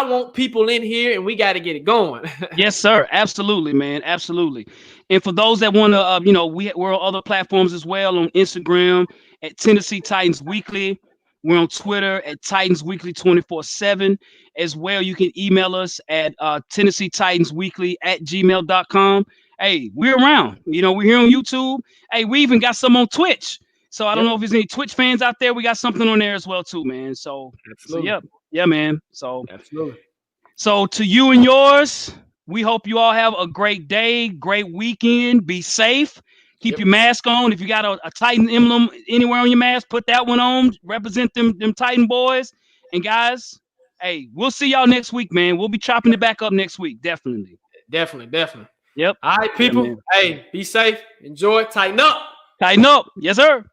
want people in here, and we got to get it going. Yes, sir. Absolutely, man. Absolutely. And for those that want to, we're on other platforms as well, on Instagram at Tennessee Titans Weekly. We're on Twitter at Titans Weekly 24/7. As well, you can email us at Tennessee Titans Weekly @gmail.com. Hey, we're around. We're here on YouTube. Hey, we even got some on Twitch. So I don't know if there's any Twitch fans out there. We got something on there as well too, man. So yeah, man. So absolutely. So to you and yours, we hope you all have a great day, great weekend. Be safe. Keep your mask on. If you got a Titan emblem anywhere on your mask, put that one on. Represent them Titan boys. And guys, hey, we'll see y'all next week, man. We'll be chopping it back up next week. Definitely. Definitely. Yep. All right, people. Hey, be safe. Enjoy. Tighten up. Tighten up. Yes, sir.